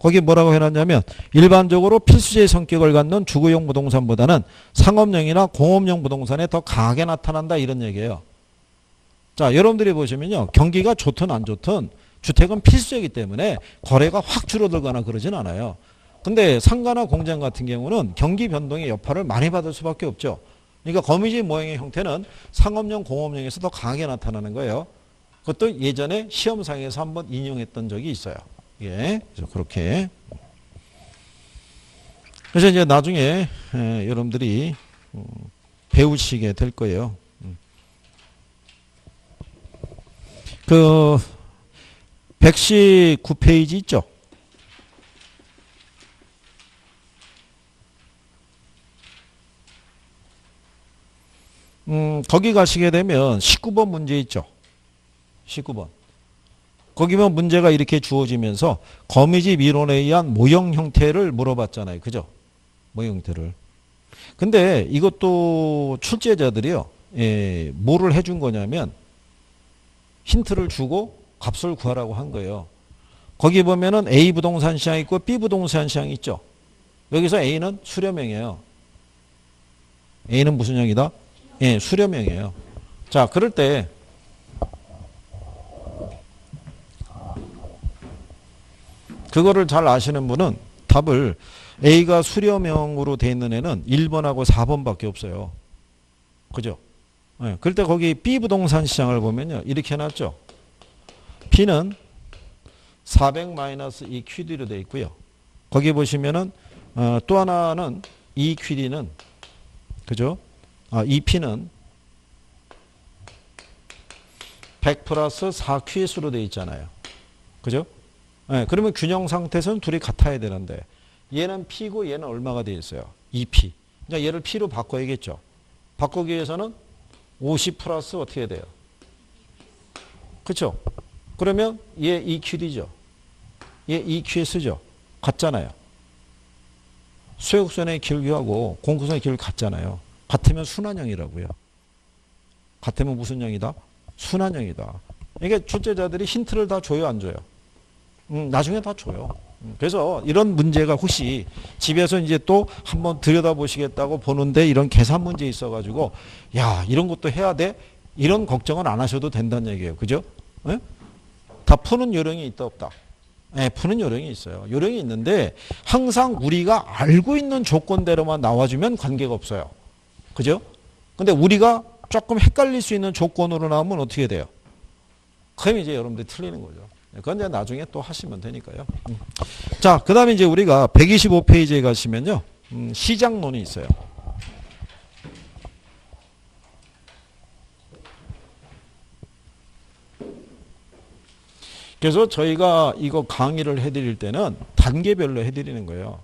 거기 뭐라고 해놨냐면 일반적으로 필수제의 성격을 갖는 주거용 부동산보다는 상업용이나 공업용 부동산에 더 강하게 나타난다 이런 얘기예요. 자, 여러분들이 보시면요. 경기가 좋든 안 좋든 주택은 필수제이기 때문에 거래가 확 줄어들거나 그러진 않아요. 근데 상가나 공장 같은 경우는 경기 변동의 여파를 많이 받을 수밖에 없죠. 그러니까 거미집 모형의 형태는 상업용, 공업용에서 더 강하게 나타나는 거예요. 그것도 예전에 시험상에서 한번 인용했던 적이 있어요. 예, 그래서 그렇게. 그래서 이제 나중에 여러분들이 배우시게 될 거예요. 그 119페이지 있죠. 거기 가시게 되면 19번 문제 있죠. 19번. 거기 보면 문제가 이렇게 주어지면서 거미집 이론에 의한 모형 형태를 물어봤잖아요. 그죠? 모형 형태를. 근데 이것도 출제자들이요. 예, 뭐를 해준 거냐면 힌트를 주고 값을 구하라고 한 거예요. 거기 보면은 A 부동산 시장 있고 B 부동산 시장 있죠. 여기서 A는 수렴형이에요. A는 무슨 형이다? 예, 수렴형이에요. 자, 그럴 때 그거를 잘 아시는 분은 답을 A가 수렴형으로 돼 있는 애는 1번하고 4번밖에 없어요. 그죠? 예, 그럴 때 거기 B 부동산 시장을 보면요. 이렇게 해놨죠. P는 400-2QD로 되어 있고요. 거기 보시면은 또 하나는 2QD는 그죠? EP는 100 플러스 4QS로 되어 있잖아요. 그죠? 네, 그러면 균형 상태에서는 둘이 같아야 되는데 얘는 P고 얘는 얼마가 되어 있어요? 2P. 그러니까 얘를 P로 바꿔야겠죠. 바꾸기 위해서는 50 플러스 어떻게 돼요? 그렇죠? 그러면 얘 EQD죠. 얘 EQS죠. 같잖아요. 수역선의 길이하고 공구선의 길이 같잖아요. 같으면 순환형이라고요. 같으면 무슨 형이다? 순환형이다. 이게 출제자들이 힌트를 다 줘요, 안 줘요? 나중에 다 줘요. 그래서 이런 문제가 혹시 집에서 이제 또 한번 들여다보시겠다고 보는데 이런 계산 문제 있어가지고 야, 이런 것도 해야 돼? 이런 걱정은 안 하셔도 된다는 얘기예요. 그죠? 네? 다 푸는 요령이 있다, 없다? 네, 푸는 요령이 있어요. 요령이 있는데 항상 우리가 알고 있는 조건대로만 나와주면 관계가 없어요. 그죠? 근데 우리가 조금 헷갈릴 수 있는 조건으로 나오면 어떻게 돼요? 그럼 이제 여러분들이 틀리는 거죠. 그건 이제 나중에 또 하시면 되니까요. 자, 그 다음에 이제 우리가 125페이지에 가시면요. 시장론이 있어요. 그래서 저희가 이거 강의를 해드릴 때는 단계별로 해드리는 거예요.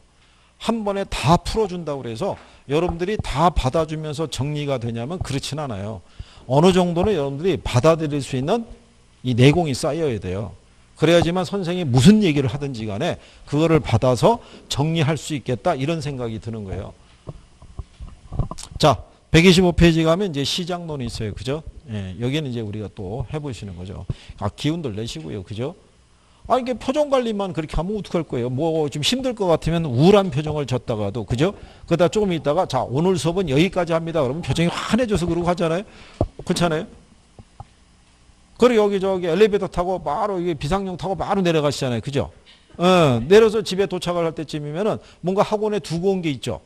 한 번에 다 풀어준다고 그래서 여러분들이 다 받아주면서 정리가 되냐면 그렇진 않아요. 어느 정도는 여러분들이 받아들일 수 있는 이 내공이 쌓여야 돼요. 그래야지만 선생님이 무슨 얘기를 하든지 간에 그거를 받아서 정리할 수 있겠다 이런 생각이 드는 거예요. 자, 125페이지 가면 이제 시장론이 있어요. 그죠? 예, 여기는 이제 우리가 또 해보시는 거죠. 아, 기운들 내시고요. 그죠? 아, 이게 표정 관리만 그렇게 하면 어떡할 거예요? 뭐 좀 힘들 것 같으면 우울한 표정을 졌다가도, 그죠? 그러다 조금 있다가, 자, 오늘 수업은 여기까지 합니다. 그러면 표정이 환해져서 그러고 하잖아요? 그렇잖아요? 그리고 여기저기 엘리베이터 타고 바로 이게 비상용 타고 바로 내려가시잖아요. 그죠? 내려서 집에 도착을 할 때쯤이면은 뭔가 학원에 두고 온 게 있죠?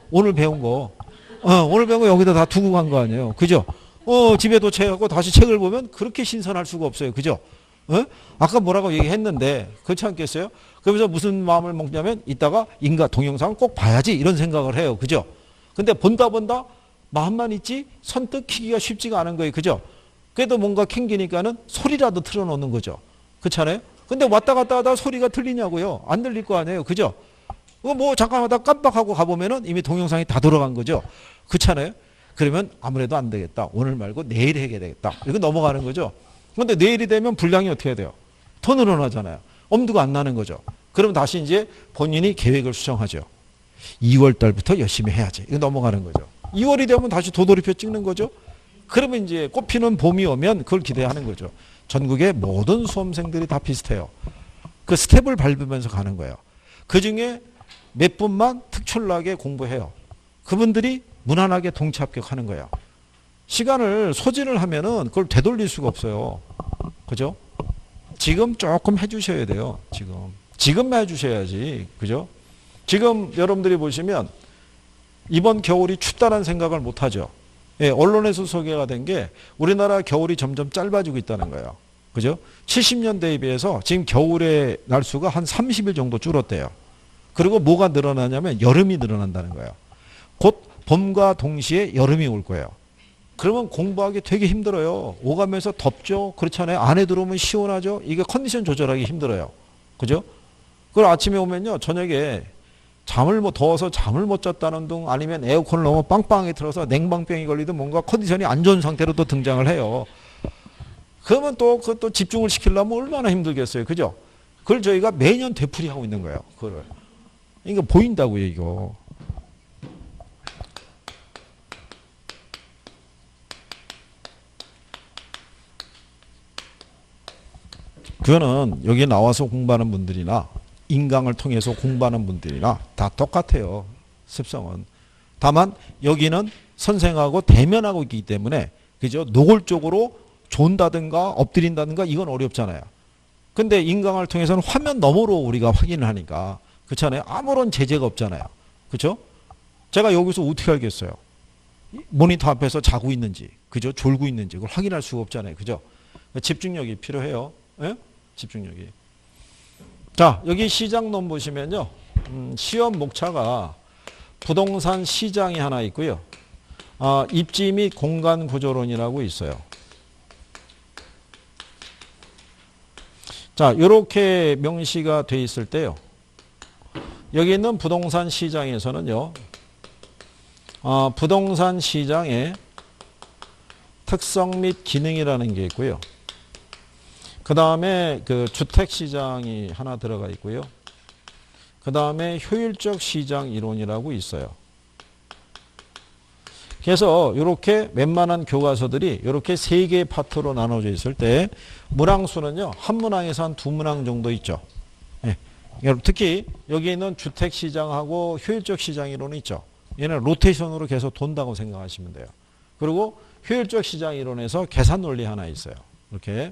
오늘 배운 거. 오늘 배운 거 여기다 다 두고 간 거 아니에요. 그죠? 집에 도착하고 다시 책을 보면 그렇게 신선할 수가 없어요. 그죠? 아까 뭐라고 얘기했는데 그렇지 않겠어요? 그러면서 무슨 마음을 먹냐면 이따가 인가 동영상을 꼭 봐야지 이런 생각을 해요. 그죠? 근데 본다 마음만 있지 선뜻 키기가 쉽지가 않은 거예요. 그죠? 그래도 뭔가 캥기니까는 소리라도 틀어놓는 거죠. 그렇잖아요? 근데 왔다 갔다 하다 소리가 들리냐고요? 안 들릴 거 아니에요. 그죠? 뭐 잠깐 하다 깜빡하고 가보면은 이미 동영상이 다 돌아간 거죠. 그렇잖아요? 그러면 아무래도 안 되겠다. 오늘 말고 내일 해야 되겠다. 이거 넘어가는 거죠. 그런데 내일이 되면 분량이 어떻게 돼요? 더 늘어나잖아요. 엄두가 안 나는 거죠. 그럼 다시 이제 본인이 계획을 수정하죠. 2월 달부터 열심히 해야지. 이거 넘어가는 거죠. 2월이 되면 다시 도돌이표 찍는 거죠. 그러면 이제 꽃피는 봄이 오면 그걸 기대하는 거죠. 전국의 모든 수험생들이 다 비슷해요. 그 스텝을 밟으면서 가는 거예요. 그중에 몇 분만 특출나게 공부해요. 그분들이 무난하게 동체 합격하는 거예요. 시간을 소진을 하면은 그걸 되돌릴 수가 없어요. 그죠? 지금 조금 해주셔야 돼요. 지금 해주셔야지. 그죠? 지금 여러분들이 보시면 이번 겨울이 춥다는 생각을 못 하죠. 예, 언론에서 소개가 된 게 우리나라 겨울이 점점 짧아지고 있다는 거예요. 그죠? 70년대에 비해서 지금 겨울의 날수가 한 30일 정도 줄었대요. 그리고 뭐가 늘어나냐면 여름이 늘어난다는 거예요. 곧 봄과 동시에 여름이 올 거예요. 그러면 공부하기 되게 힘들어요. 오가면서 덥죠? 그렇잖아요. 안에 들어오면 시원하죠? 이게 컨디션 조절하기 힘들어요. 그죠? 그리고 아침에 오면요. 저녁에 더워서 잠을 못 잤다는 둥 아니면 에어컨을 너무 빵빵하게 틀어서 냉방병이 걸리든 뭔가 컨디션이 안 좋은 상태로 또 등장을 해요. 그러면 또 그것도 집중을 시키려면 얼마나 힘들겠어요. 그죠? 그걸 저희가 매년 되풀이하고 있는 거예요. 그거를. 이거 보인다고요, 이거. 그거는 여기 나와서 공부하는 분들이나 인강을 통해서 공부하는 분들이나 다 똑같아요. 습성은. 다만 여기는 선생하고 대면하고 있기 때문에 그죠? 노골적으로 존다든가 엎드린다든가 이건 어렵잖아요. 근데 인강을 통해서는 화면 너머로 우리가 확인을 하니까 그렇잖아요. 아무런 제재가 없잖아요. 그렇죠? 제가 여기서 어떻게 알겠어요? 모니터 앞에서 자고 있는지, 그죠? 졸고 있는지 그걸 확인할 수가 없잖아요. 그죠? 집중력이 필요해요. 예? 집중력이. 자, 여기 시장론 보시면요. 시험 목차가 부동산 시장이 하나 있고요. 입지 및 공간 구조론이라고 있어요. 자, 이렇게 명시가 돼 있을 때요. 여기 있는 부동산 시장에서는요. 부동산 시장의 특성 및 기능이라는 게 있고요. 그 다음에 그 주택시장이 하나 들어가 있고요. 그 다음에 효율적 시장 이론이라고 있어요. 그래서 이렇게 웬만한 교과서들이 이렇게 세 개의 파트로 나눠져 있을 때 문항수는요. 한 문항에서 한 두 문항 정도 있죠. 예. 특히 여기 있는 주택시장하고 효율적 시장 이론이 있죠. 얘는 로테이션으로 계속 돈다고 생각하시면 돼요. 그리고 효율적 시장 이론에서 계산 논리 하나 있어요. 이렇게.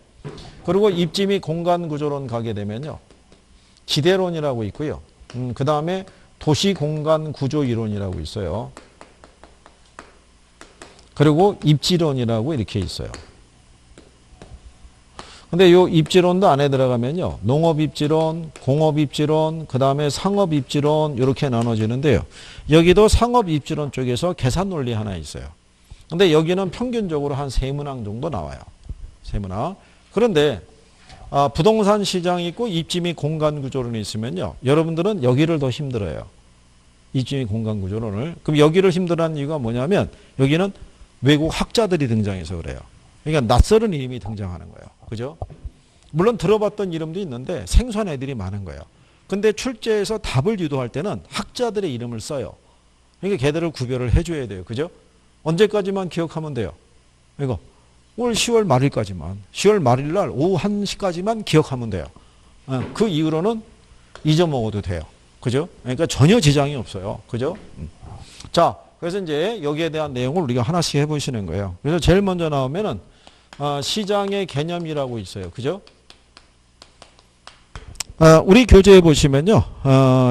그리고 입지 및 공간 구조론 가게 되면요. 지대론이라고 있고요. 그 다음에 도시 공간 구조 이론이라고 있어요. 그리고 입지론이라고 이렇게 있어요. 근데 요 입지론도 안에 들어가면요. 농업입지론, 공업입지론, 그 다음에 상업입지론 이렇게 나눠지는데요. 여기도 상업입지론 쪽에서 계산 논리 하나 있어요. 근데 여기는 평균적으로 한 3문항 정도 나와요. 3문항. 그런데 부동산 시장이 있고 입지 및 공간 구조론이 있으면요. 여러분들은 여기를 더 힘들어요. 입지 및 공간 구조론을. 그럼 여기를 힘들어하는 이유가 뭐냐면 여기는 외국 학자들이 등장해서 그래요. 그러니까 낯설은 이름이 등장하는 거예요. 그죠? 물론 들어봤던 이름도 있는데 생소한 애들이 많은 거예요. 근데 출제에서 답을 유도할 때는 학자들의 이름을 써요. 그러니까 걔들을 구별을 해줘야 돼요. 그죠? 언제까지만 기억하면 돼요? 이거 올 10월 말일까지만. 10월 말일 날 오후 1시까지만 기억하면 돼요. 그 이후로는 잊어먹어도 돼요. 그죠? 그러니까 전혀 지장이 없어요. 그죠? 자, 그래서 이제 여기에 대한 내용을 우리가 하나씩 해보시는 거예요. 그래서 제일 먼저 나오면은 시장의 개념이라고 있어요. 그죠? 우리 교재에 보시면요.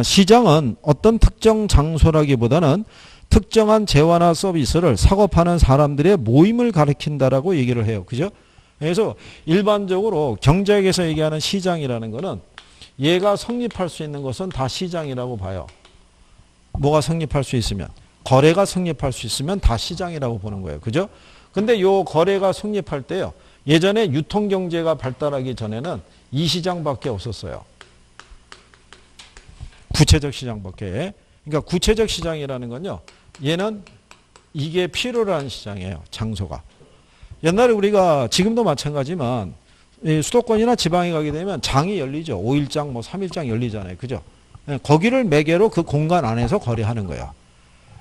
시장은 어떤 특정 장소라기보다는 특정한 재화나 서비스를 사고 파는 사람들의 모임을 가리킨다라고 얘기를 해요. 그죠? 그래서 일반적으로 경제학에서 얘기하는 시장이라는 거는 얘가 성립할 수 있는 것은 다 시장이라고 봐요. 뭐가 성립할 수 있으면? 거래가 성립할 수 있으면 다 시장이라고 보는 거예요. 그죠? 근데 요 거래가 성립할 때요. 예전에 유통경제가 발달하기 전에는 이 시장밖에 없었어요. 구체적 시장밖에. 그러니까 구체적 시장이라는 건요. 얘는 이게 필요로 하는 시장이에요. 장소가. 옛날에 우리가 지금도 마찬가지지만 수도권이나 지방에 가게 되면 장이 열리죠. 5일장, 뭐 3일장 열리잖아요. 그죠? 거기를 매개로 그 공간 안에서 거래하는 거예요.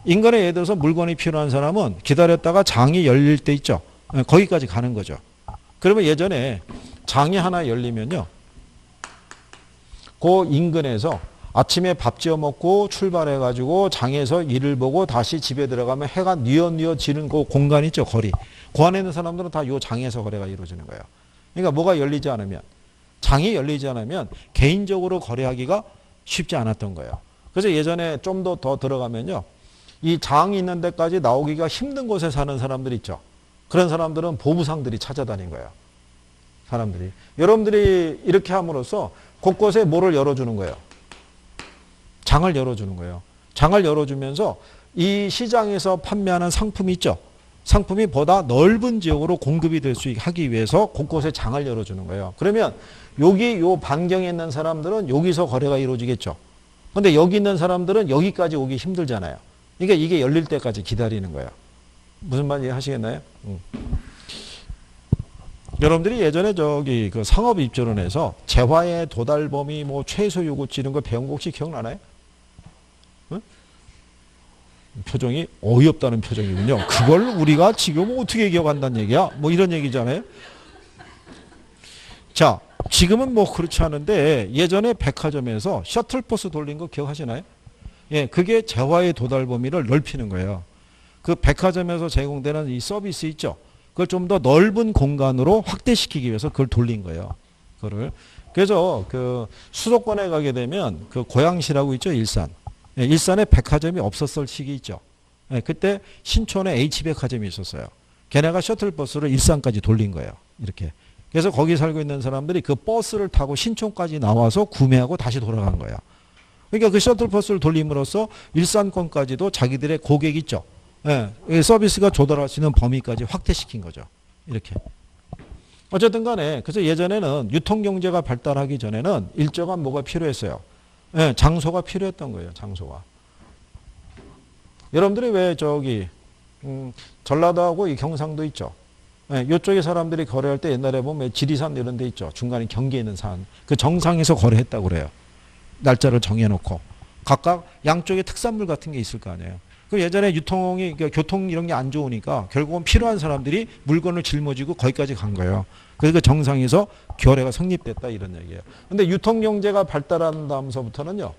인간에 예를 들어서 물건이 필요한 사람은 기다렸다가 장이 열릴 때 있죠. 거기까지 가는 거죠. 그러면 예전에 장이 하나 열리면요. 그 인근에서 아침에 밥 지어 먹고 출발해가지고 장에서 일을 보고 다시 집에 들어가면 해가 뉘어뉘어 지는 그 공간 있죠. 거리. 그 안에 있는 사람들은 다 요 장에서 거래가 이루어지는 거예요. 그러니까 뭐가 열리지 않으면, 장이 열리지 않으면 개인적으로 거래하기가 쉽지 않았던 거예요. 그래서 예전에 좀 더 들어가면요. 이 장이 있는 데까지 나오기가 힘든 곳에 사는 사람들 있죠. 그런 사람들은 보부상들이 찾아다닌 거예요. 사람들이. 여러분들이 이렇게 함으로써 곳곳에 뭐를 열어주는 거예요? 장을 열어주는 거예요. 장을 열어주면서 이 시장에서 판매하는 상품이 있죠. 상품이 보다 넓은 지역으로 공급이 될 수 하기 위해서 곳곳에 장을 열어주는 거예요. 그러면 여기 요 반경에 있는 사람들은 여기서 거래가 이루어지겠죠. 근데 여기 있는 사람들은 여기까지 오기 힘들잖아요. 그러니까 이게 열릴 때까지 기다리는 거예요. 무슨 말인지 하시겠나요? 여러분들이 예전에 저기 그 상업입지론에서 재화의 도달 범위, 뭐 최소 요구치 이런 거 배운 거 혹시 기억나나요? 응? 표정이 어이없다는 표정이군요. 그걸 우리가 지금 어떻게 기억한다는 얘기야? 뭐 이런 얘기잖아요. 자, 지금은 뭐 그렇지 않은데 예전에 백화점에서 셔틀버스 돌린 거 기억하시나요? 예, 그게 재화의 도달 범위를 넓히는 거예요. 그 백화점에서 제공되는 이 서비스 있죠. 그걸 좀 더 넓은 공간으로 확대시키기 위해서 그걸 돌린 거예요. 그거를. 그래서 그 수도권에 가게 되면 그 고양시라고 있죠, 일산. 예, 일산에 백화점이 없었을 시기 있죠. 예, 그때 신촌에 H백화점이 있었어요. 걔네가 셔틀버스를 일산까지 돌린 거예요. 이렇게. 그래서 거기 살고 있는 사람들이 그 버스를 타고 신촌까지 나와서 구매하고 다시 돌아간 거예요. 그러니까 그 셔틀버스를 돌림으로써 일산권까지도 자기들의 고객 있죠. 예, 서비스가 조달할 수 있는 범위까지 확대시킨 거죠. 이렇게. 어쨌든 간에 그래서 예전에는 유통경제가 발달하기 전에는 일정한 뭐가 필요했어요. 예, 장소가 필요했던 거예요. 장소가. 여러분들이 왜 저기 전라도하고 이 경상도 있죠. 예, 이쪽에 사람들이 거래할 때 옛날에 보면 지리산 이런 데 있죠. 중간에 경계에 있는 산. 그 정상에서 거래했다고 그래요. 날짜를 정해놓고. 각각 양쪽에 특산물 같은 게 있을 거 아니에요. 그 예전에 유통이, 그러니까 교통 이런 게 안 좋으니까 결국은 필요한 사람들이 물건을 짊어지고 거기까지 간 거예요. 그래서 그 정상에서 거래가 성립됐다 이런 얘기예요. 근데 유통경제가 발달한 다음서부터는요.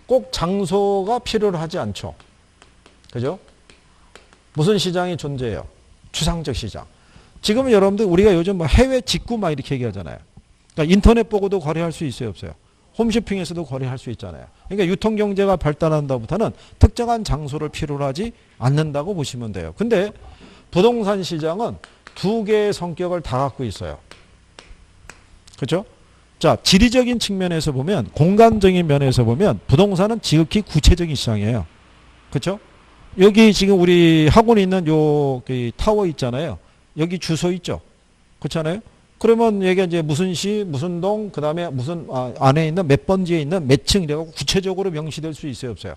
꼭 장소가 필요로 하지 않죠. 그죠? 무슨 시장이 존재해요? 추상적 시장. 지금은 여러분들 우리가 요즘 뭐 해외 직구 막 이렇게 얘기하잖아요. 그러니까 인터넷 보고도 거래할 수 있어요, 없어요? 홈쇼핑에서도 거래할 수 있잖아요. 그러니까 유통경제가 발달한다부터는 특정한 장소를 필요로 하지 않는다고 보시면 돼요. 근데 부동산 시장은 두 개의 성격을 다 갖고 있어요. 그렇죠? 자, 지리적인 측면에서 보면, 공간적인 면에서 보면 부동산은 지극히 구체적인 시장이에요. 그렇죠? 여기 지금 우리 학원에 있는 요 타워 있잖아요. 여기 주소 있죠. 그렇잖아요. 그러면 여기가 이제 무슨 시, 무슨 동, 그 다음에 무슨 안에 있는 몇 번지에 있는 몇 층 이래갖고 구체적으로 명시될 수 있어요, 없어요?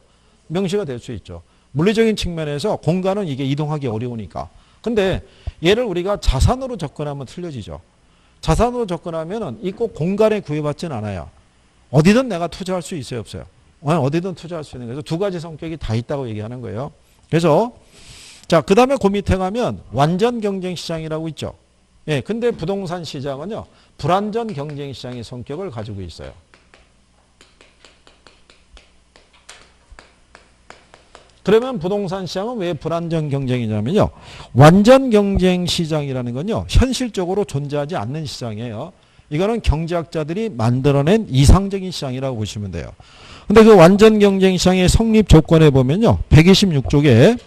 명시가 될 수 있죠. 물리적인 측면에서 공간은 이게 이동하기 어려우니까. 근데 얘를 우리가 자산으로 접근하면 틀려지죠. 자산으로 접근하면은 이 꼭 공간에 구애받지는 않아요. 어디든 내가 투자할 수 있어요, 없어요? 어디든 투자할 수 있는 거예요. 두 가지 성격이 다 있다고 얘기하는 거예요. 그래서 자, 그 다음에 그 밑에 가면 완전 경쟁 시장이라고 있죠. 예, 근데 부동산 시장은요, 불완전 경쟁 시장의 성격을 가지고 있어요. 그러면 부동산 시장은 왜 불완전 경쟁이냐면요, 완전 경쟁 시장이라는 건요, 현실적으로 존재하지 않는 시장이에요. 이거는 경제학자들이 만들어낸 이상적인 시장이라고 보시면 돼요. 근데 그 완전 경쟁 시장의 성립 조건에 보면요, 126쪽에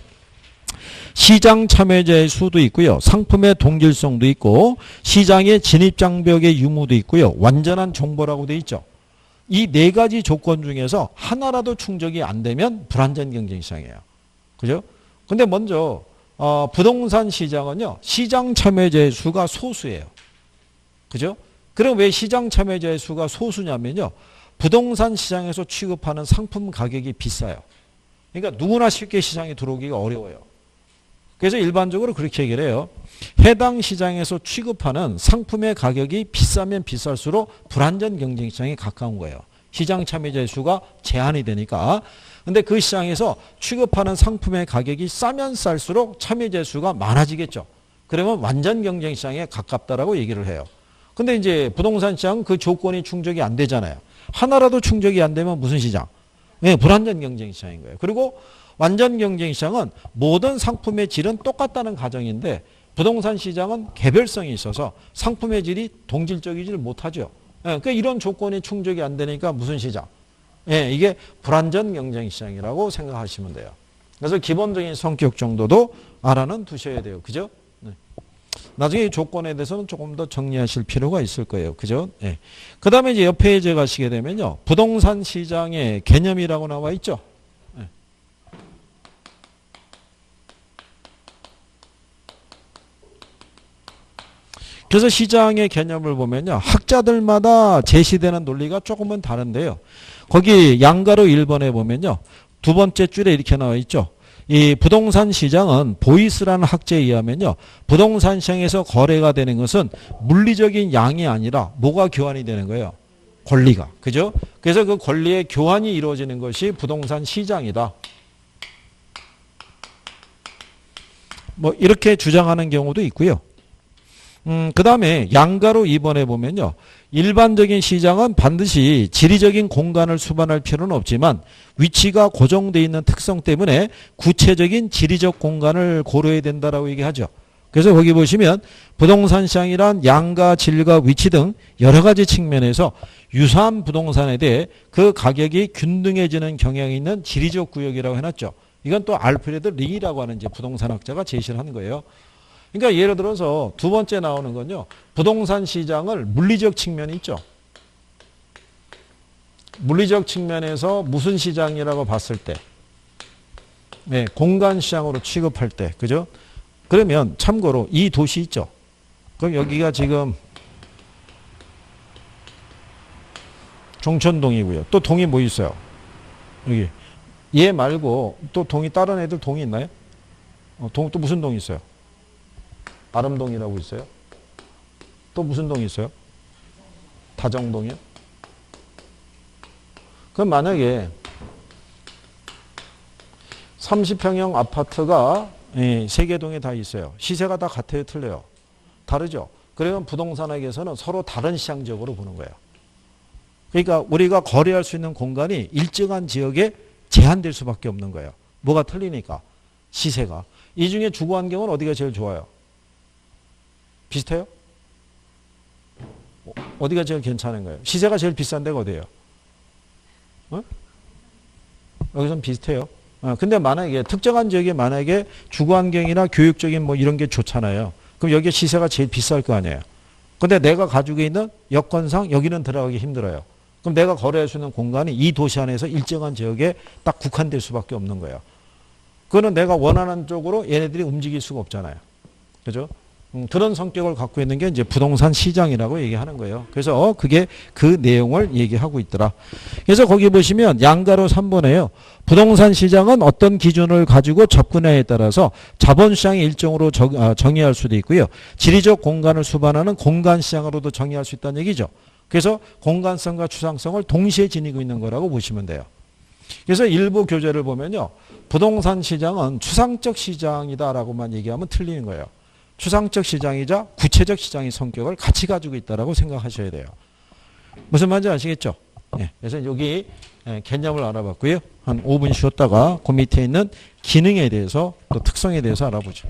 시장 참여자의 수도 있고요. 상품의 동질성도 있고 시장의 진입장벽의 유무도 있고요. 완전한 정보라고 돼 있죠. 이 네 가지 조건 중에서 하나라도 충족이 안 되면 불완전 경쟁 시장이에요. 그죠? 근데 먼저 부동산 시장은요. 시장 참여자의 수가 소수예요. 그죠? 그럼 왜 시장 참여자의 수가 소수냐면요. 부동산 시장에서 취급하는 상품 가격이 비싸요. 그러니까 누구나 쉽게 시장에 들어오기가 어려워요. 그래서 일반적으로 그렇게 얘기를 해요. 해당 시장에서 취급하는 상품의 가격이 비싸면 비쌀수록 불완전 경쟁 시장에 가까운 거예요. 시장 참여자의 수가 제한이 되니까. 근데 그 시장에서 취급하는 상품의 가격이 싸면 쌀수록 참여자의 수가 많아지겠죠. 그러면 완전 경쟁 시장에 가깝다라고 얘기를 해요. 근데 이제 부동산 시장은 그 조건이 충족이 안 되잖아요. 하나라도 충족이 안 되면 무슨 시장? 네, 불완전 경쟁 시장인 거예요. 그리고 완전 경쟁 시장은 모든 상품의 질은 똑같다는 가정인데 부동산 시장은 개별성이 있어서 상품의 질이 동질적이지를 못하죠. 그러니까 이런 조건이 충족이 안 되니까 무슨 시장? 이게 불완전 경쟁 시장이라고 생각하시면 돼요. 그래서 기본적인 성격 정도도 알아는 두셔야 돼요. 그죠? 나중에 이 조건에 대해서는 조금 더 정리하실 필요가 있을 거예요. 그죠? 그 다음에 이제 옆에 이제 가시게 되면요. 부동산 시장의 개념이라고 나와 있죠. 그래서 시장의 개념을 보면요. 학자들마다 제시되는 논리가 조금은 다른데요. 거기 양가로 1번에 보면요. 두 번째 줄에 이렇게 나와 있죠. 이 부동산 시장은 보이스라는 학자에 의하면요. 부동산 시장에서 거래가 되는 것은 물리적인 양이 아니라 뭐가 교환이 되는 거예요? 권리가. 그죠? 그래서 그 권리의 교환이 이루어지는 것이 부동산 시장이다. 뭐 이렇게 주장하는 경우도 있고요. 그 다음에 양가로 2번에 보면요. 일반적인 시장은 반드시 지리적인 공간을 수반할 필요는 없지만 위치가 고정되어 있는 특성 때문에 구체적인 지리적 공간을 고려해야 된다라고 얘기하죠. 그래서 거기 보시면 부동산 시장이란 양가, 질과 위치 등 여러 가지 측면에서 유사한 부동산에 대해 그 가격이 균등해지는 경향이 있는 지리적 구역이라고 해놨죠. 이건 또 알프레드 링이라고 하는 이제 부동산학자가 제시를 하는 거예요. 그러니까 예를 들어서 두 번째 나오는 건요. 부동산 시장을 물리적 측면이 있죠. 물리적 측면에서 무슨 시장이라고 봤을 때 공간 시장으로 취급할 때 그죠? 그러면 참고로 이 도시 있죠. 그럼 여기가 지금 종천동이고요. 또 동이 뭐 있어요? 여기 얘 말고 또 동이 다른 애들 동이 있나요? 또 무슨 동이 있어요? 아름동이라고 있어요. 또 무슨 동이 있어요? 다정동이요? 그럼 만약에 30평형 아파트가 3개 동에 다 있어요. 시세가 다 같아요? 틀려요? 다르죠? 그러면 부동산학에서는 서로 다른 시장적으로 보는 거예요. 그러니까 우리가 거래할 수 있는 공간이 일정한 지역에 제한될 수밖에 없는 거예요. 뭐가 틀리니까? 시세가. 이 중에 주거환경은 어디가 제일 좋아요? 비슷해요? 어디가 제일 괜찮은 거예요? 시세가 제일 비싼 데가 어디예요? 어? 여기서는 비슷해요. 근데 만약에 특정한 지역에 만약에 주거환경이나 교육적인 뭐 이런 게 좋잖아요. 그럼 여기 시세가 제일 비쌀 거 아니에요. 근데 내가 가지고 있는 여건상 여기는 들어가기 힘들어요. 그럼 내가 거래할 수 있는 공간이 이 도시 안에서 일정한 지역에 딱 국한될 수밖에 없는 거예요. 그거는 내가 원하는 쪽으로 얘네들이 움직일 수가 없잖아요. 그죠? 그런 성격을 갖고 있는 게 이제 부동산 시장이라고 얘기하는 거예요. 그래서 그게 그 내용을 얘기하고 있더라. 그래서 거기 보시면 양가로 3번에요. 부동산 시장은 어떤 기준을 가지고 접근해에 따라서 자본시장의 일종으로 정의할 수도 있고요. 지리적 공간을 수반하는 공간시장으로도 정의할 수 있다는 얘기죠. 그래서 공간성과 추상성을 동시에 지니고 있는 거라고 보시면 돼요. 그래서 일부 교재를 보면요. 부동산 시장은 추상적 시장이다라고만 얘기하면 틀리는 거예요. 추상적 시장이자 구체적 시장의 성격을 같이 가지고 있다고 생각하셔야 돼요. 무슨 말인지 아시겠죠? 예, 그래서 여기 개념을 알아봤고요. 한 5분 쉬었다가 그 밑에 있는 기능에 대해서 또 특성에 대해서 알아보죠.